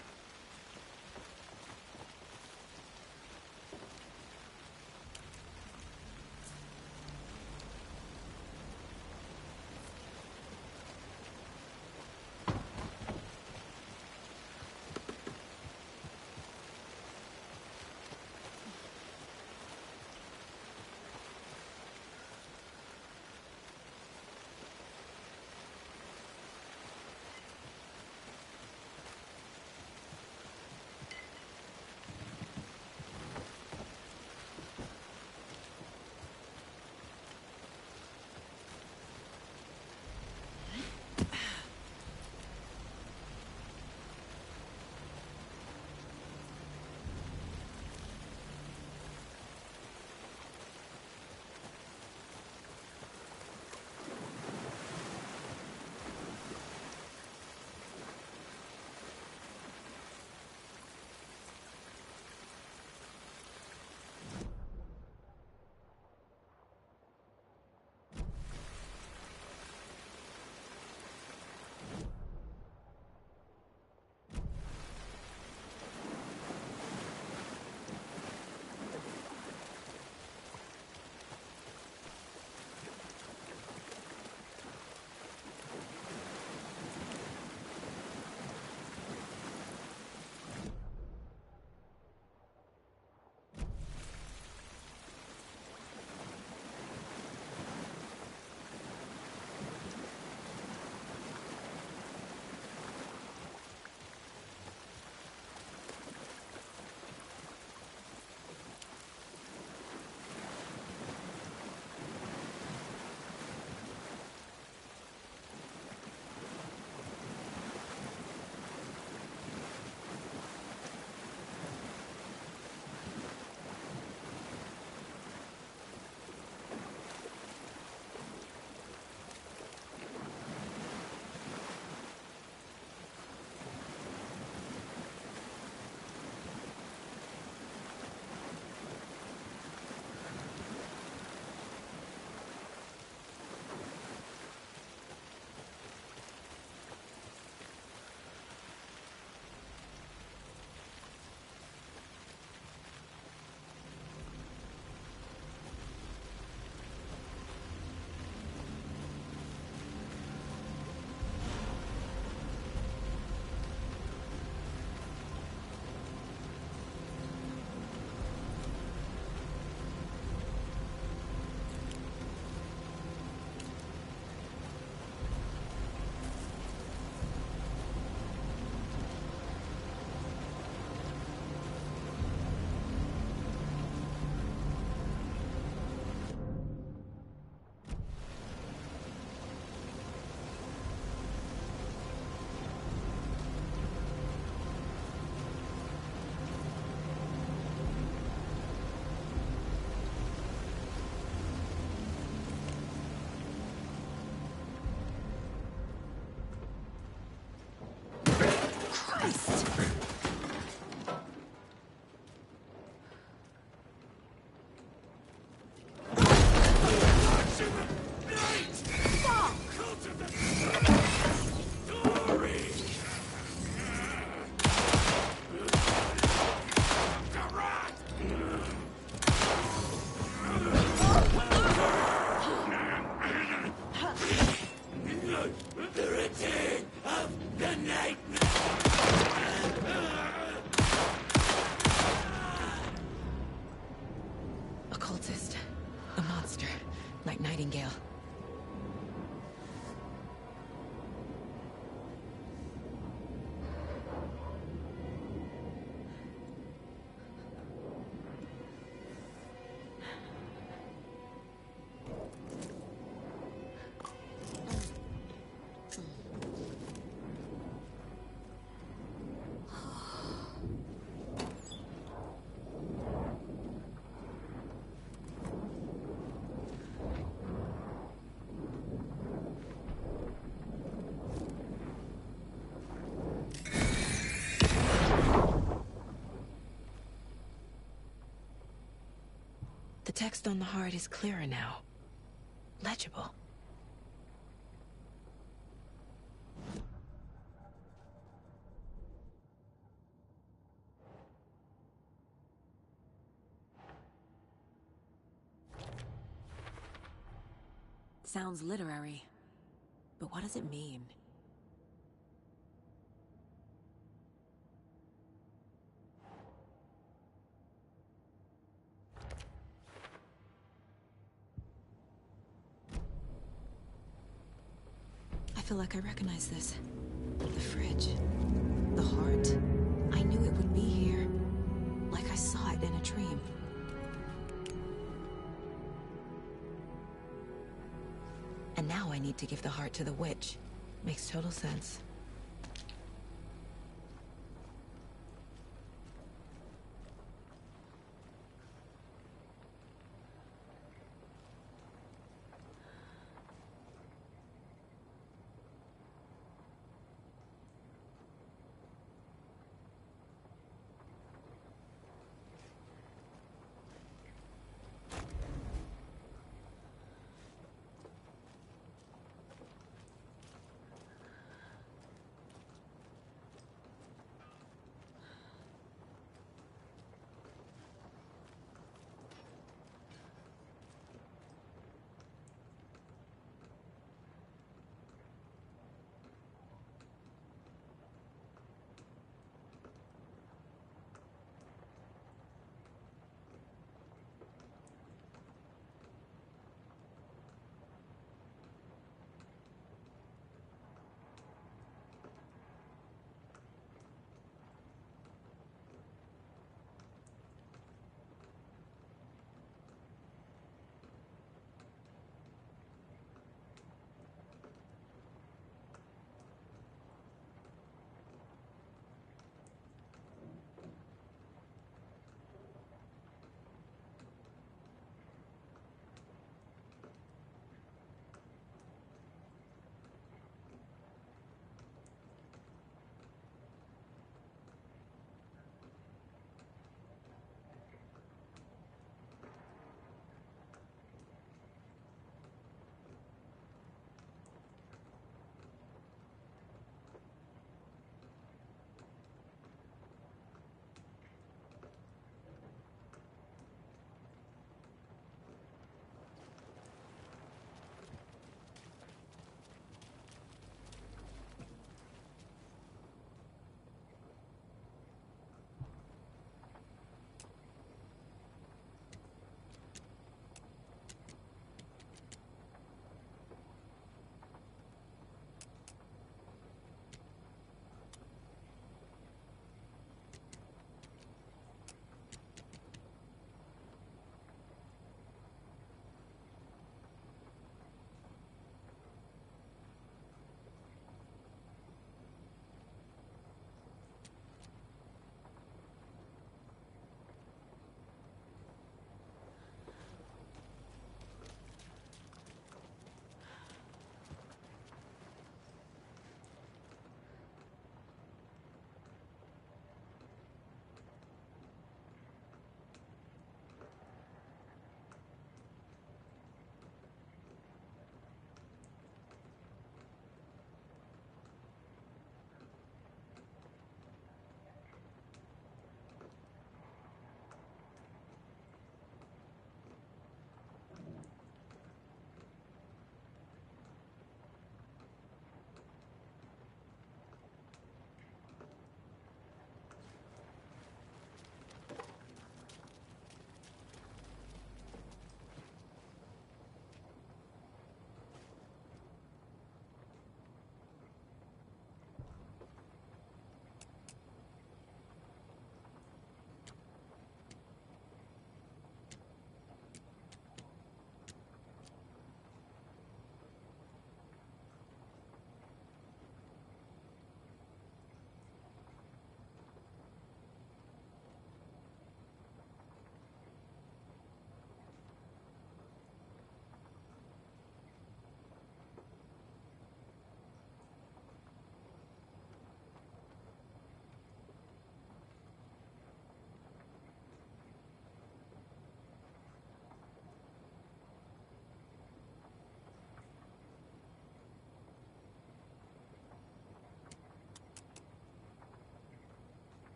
cultist. A monster, like Nightingale. The text on the heart is clearer now. Legible. Sounds literary. But what does it mean? I feel like I recognize this. The fridge. The heart. I knew it would be here. Like I saw it in a dream. And now I need to give the heart to the witch. Makes total sense.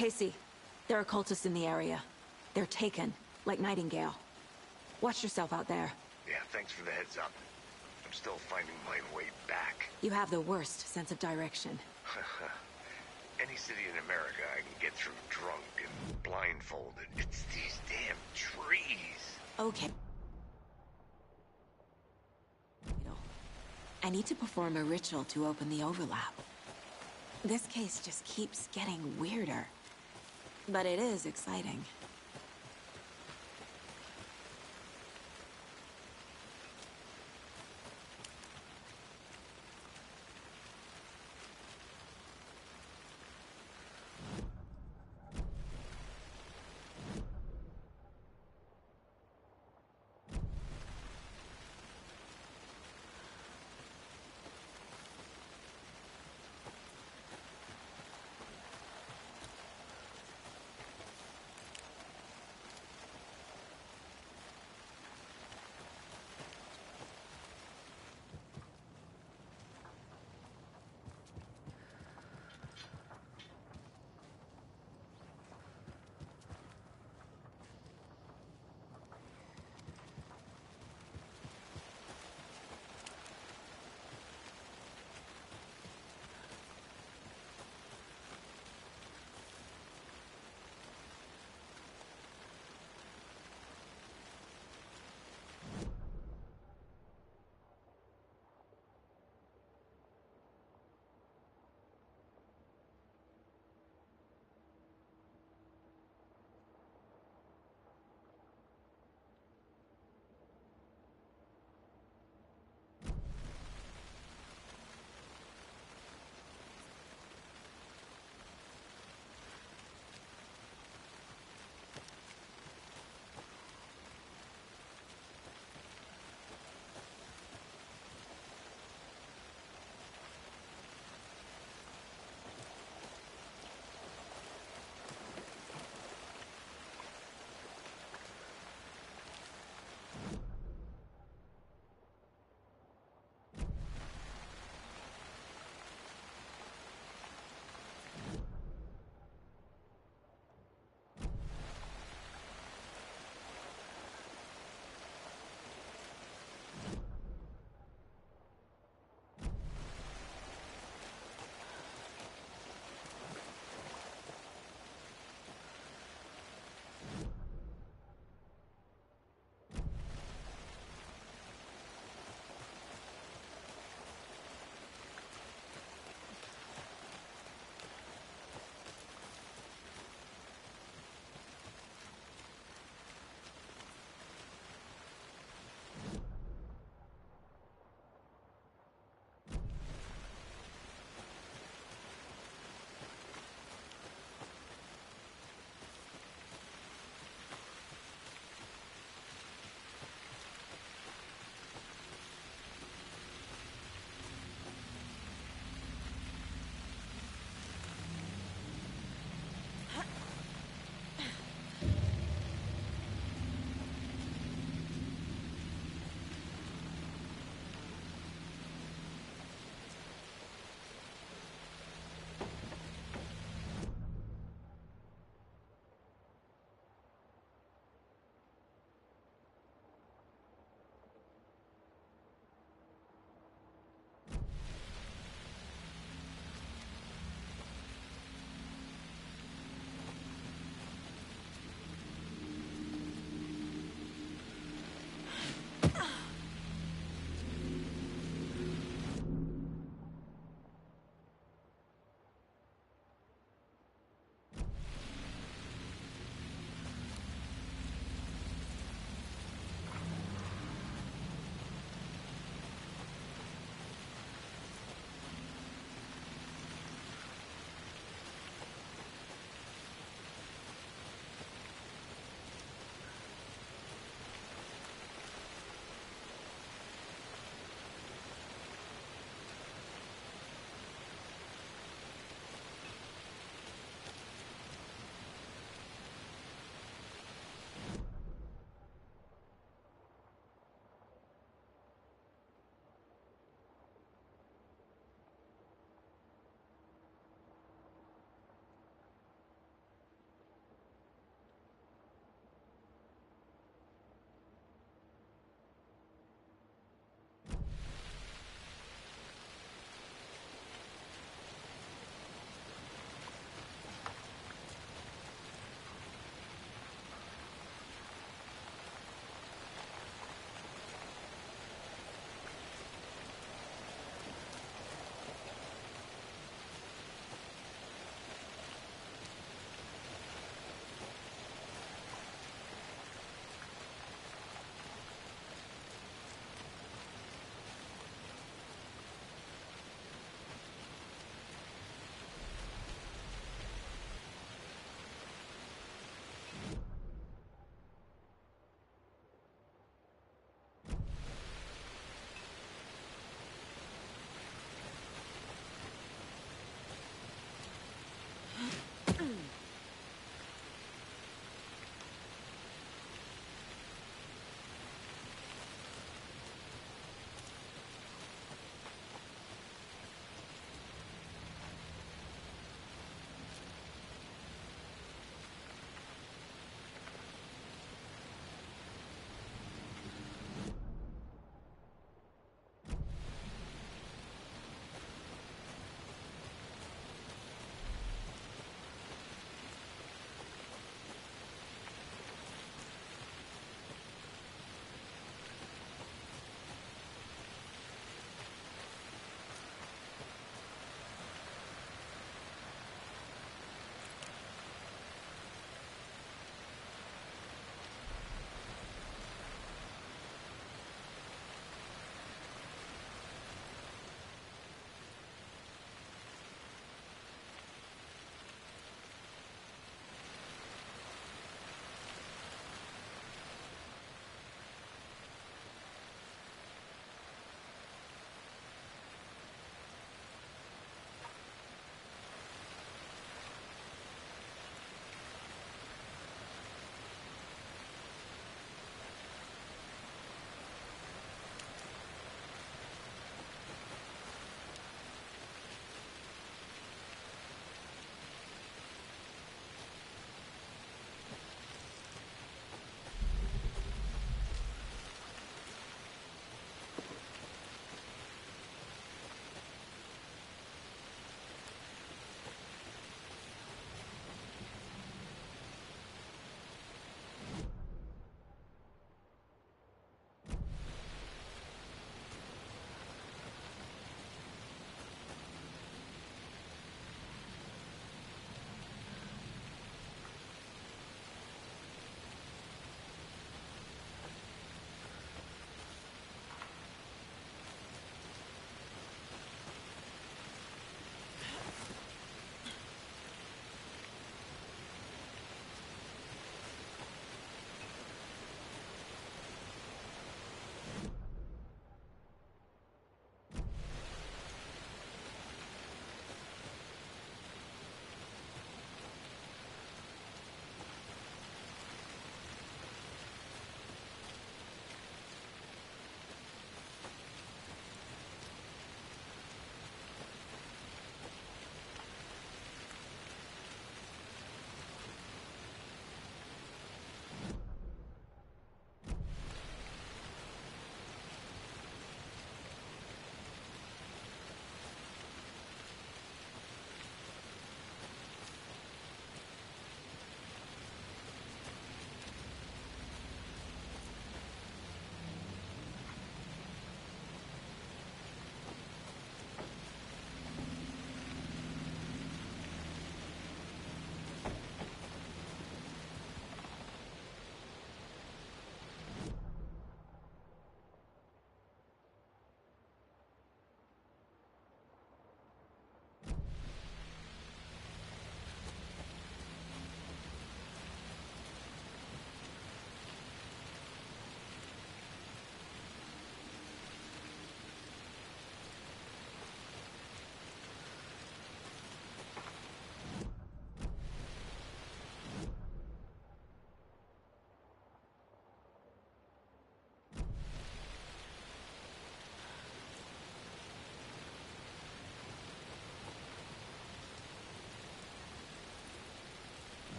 Casey, there are cultists in the area. They're taken, like Nightingale. Watch yourself out there. Yeah, thanks for the heads up. I'm still finding my way back. You have the worst sense of direction. Any city in America I can get through drunk and blindfolded. It's these damn trees. Okay. I need to perform a ritual to open the overlap. This case just keeps getting weirder. But it is exciting.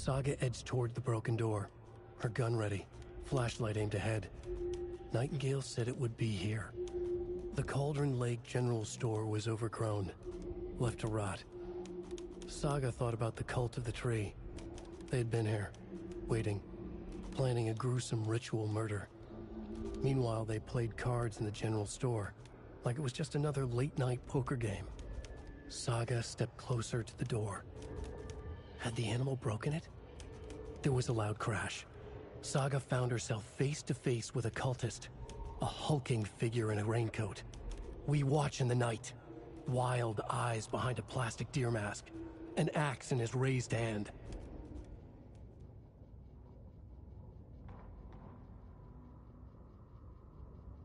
Saga edged toward the broken door, her gun ready, flashlight aimed ahead. Nightingale said it would be here. The Cauldron Lake General Store was overgrown, left to rot. Saga thought about the cult of the tree. They had been here, waiting, planning a gruesome ritual murder. Meanwhile, they played cards in the general store, like it was just another late-night poker game. Saga stepped closer to the door. Had the animal broken it? There was a loud crash. Saga found herself face to face with a cultist, a hulking figure in a raincoat. We watch in the night. Wild eyes behind a plastic deer mask, an axe in his raised hand.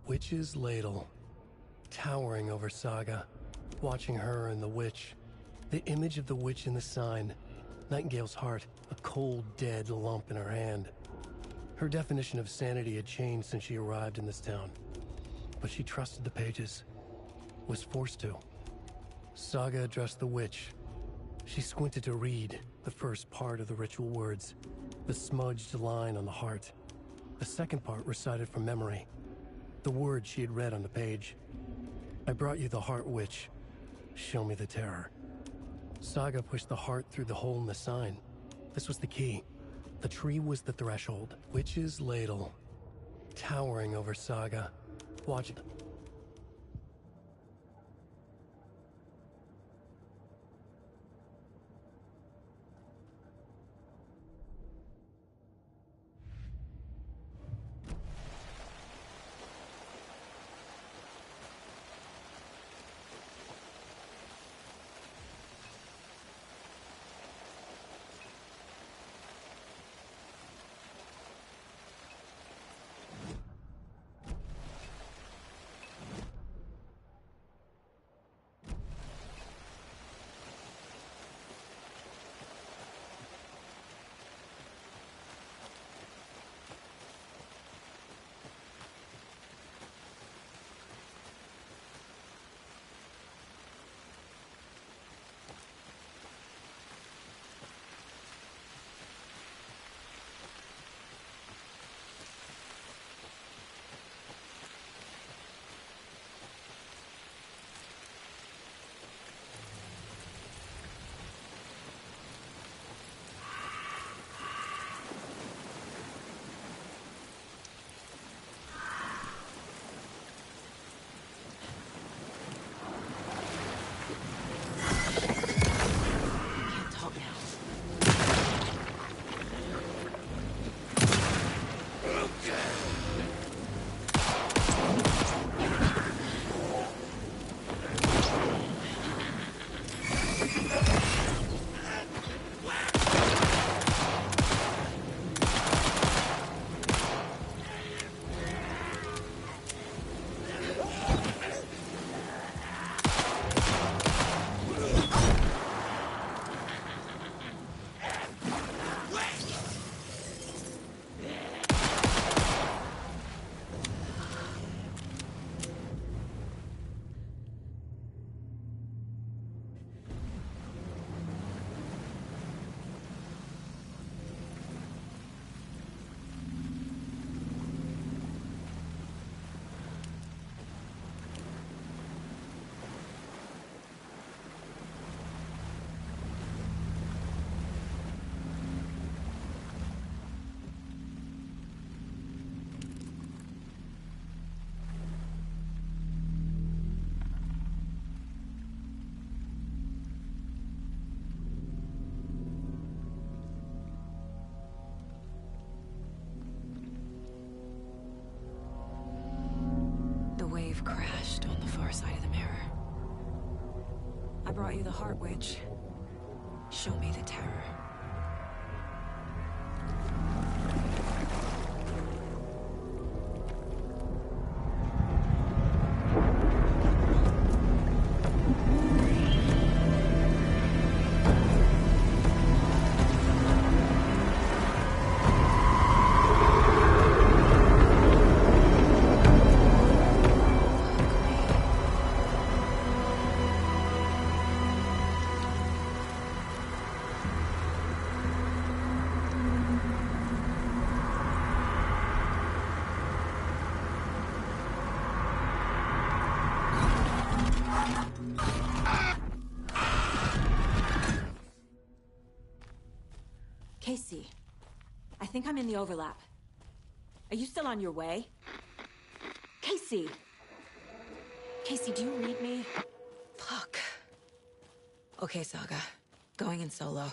Witch's ladle, towering over Saga, watching her and the witch. The image of the witch in the sign, Nightingale's heart, a cold, dead lump in her hand. Her definition of sanity had changed since she arrived in this town, but she trusted the pages, was forced to. Saga addressed the witch. She squinted to read the first part of the ritual words, the smudged line on the heart. The second part recited from memory, the words she had read on the page. I brought you the heart, witch. Show me the terror. Saga pushed the heart through the hole in the sign. This was the key. The tree was the threshold. Witch's ladle, towering over Saga. Watch. Crashed on the far side of the mirror. I brought you the heart, witch. Show me the terror. Casey, I think I'm in the overlap. Are you still on your way? Casey! Casey, do you read me? Fuck. Okay, Saga. Going in solo.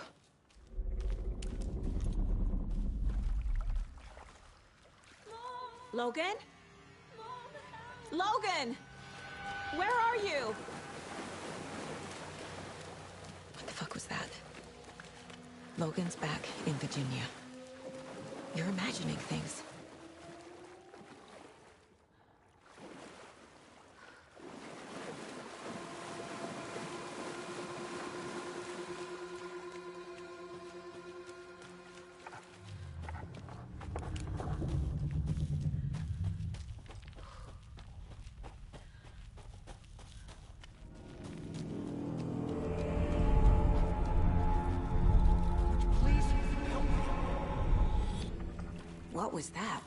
Logan? Logan! Where are you? What the fuck was that? Logan's back in Virginia. You're imagining things. What was that?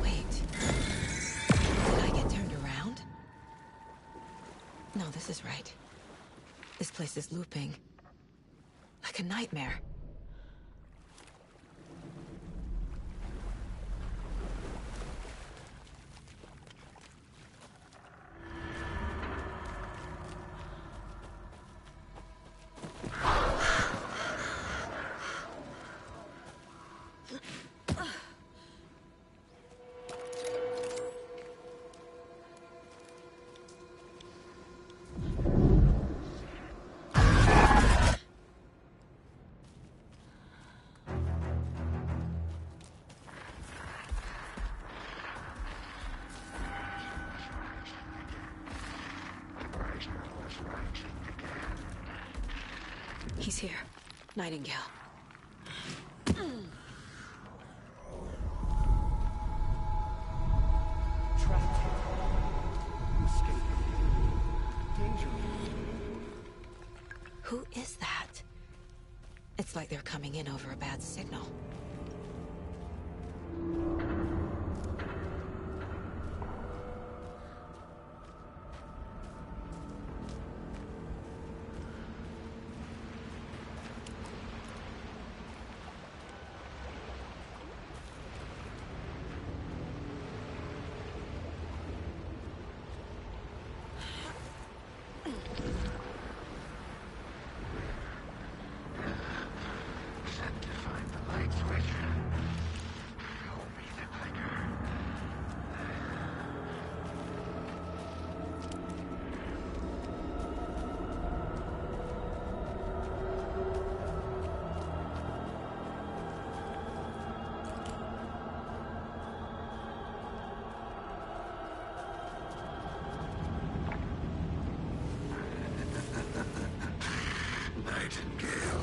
Wait. Did I get turned around? No, this is right. This place is looping. Like a nightmare. He's here. Nightingale. Trapped. Escape. Danger. Who is that? It's like they're coming in over a bad signal. Set to find the light switch. Show me the clicker. Nightingale.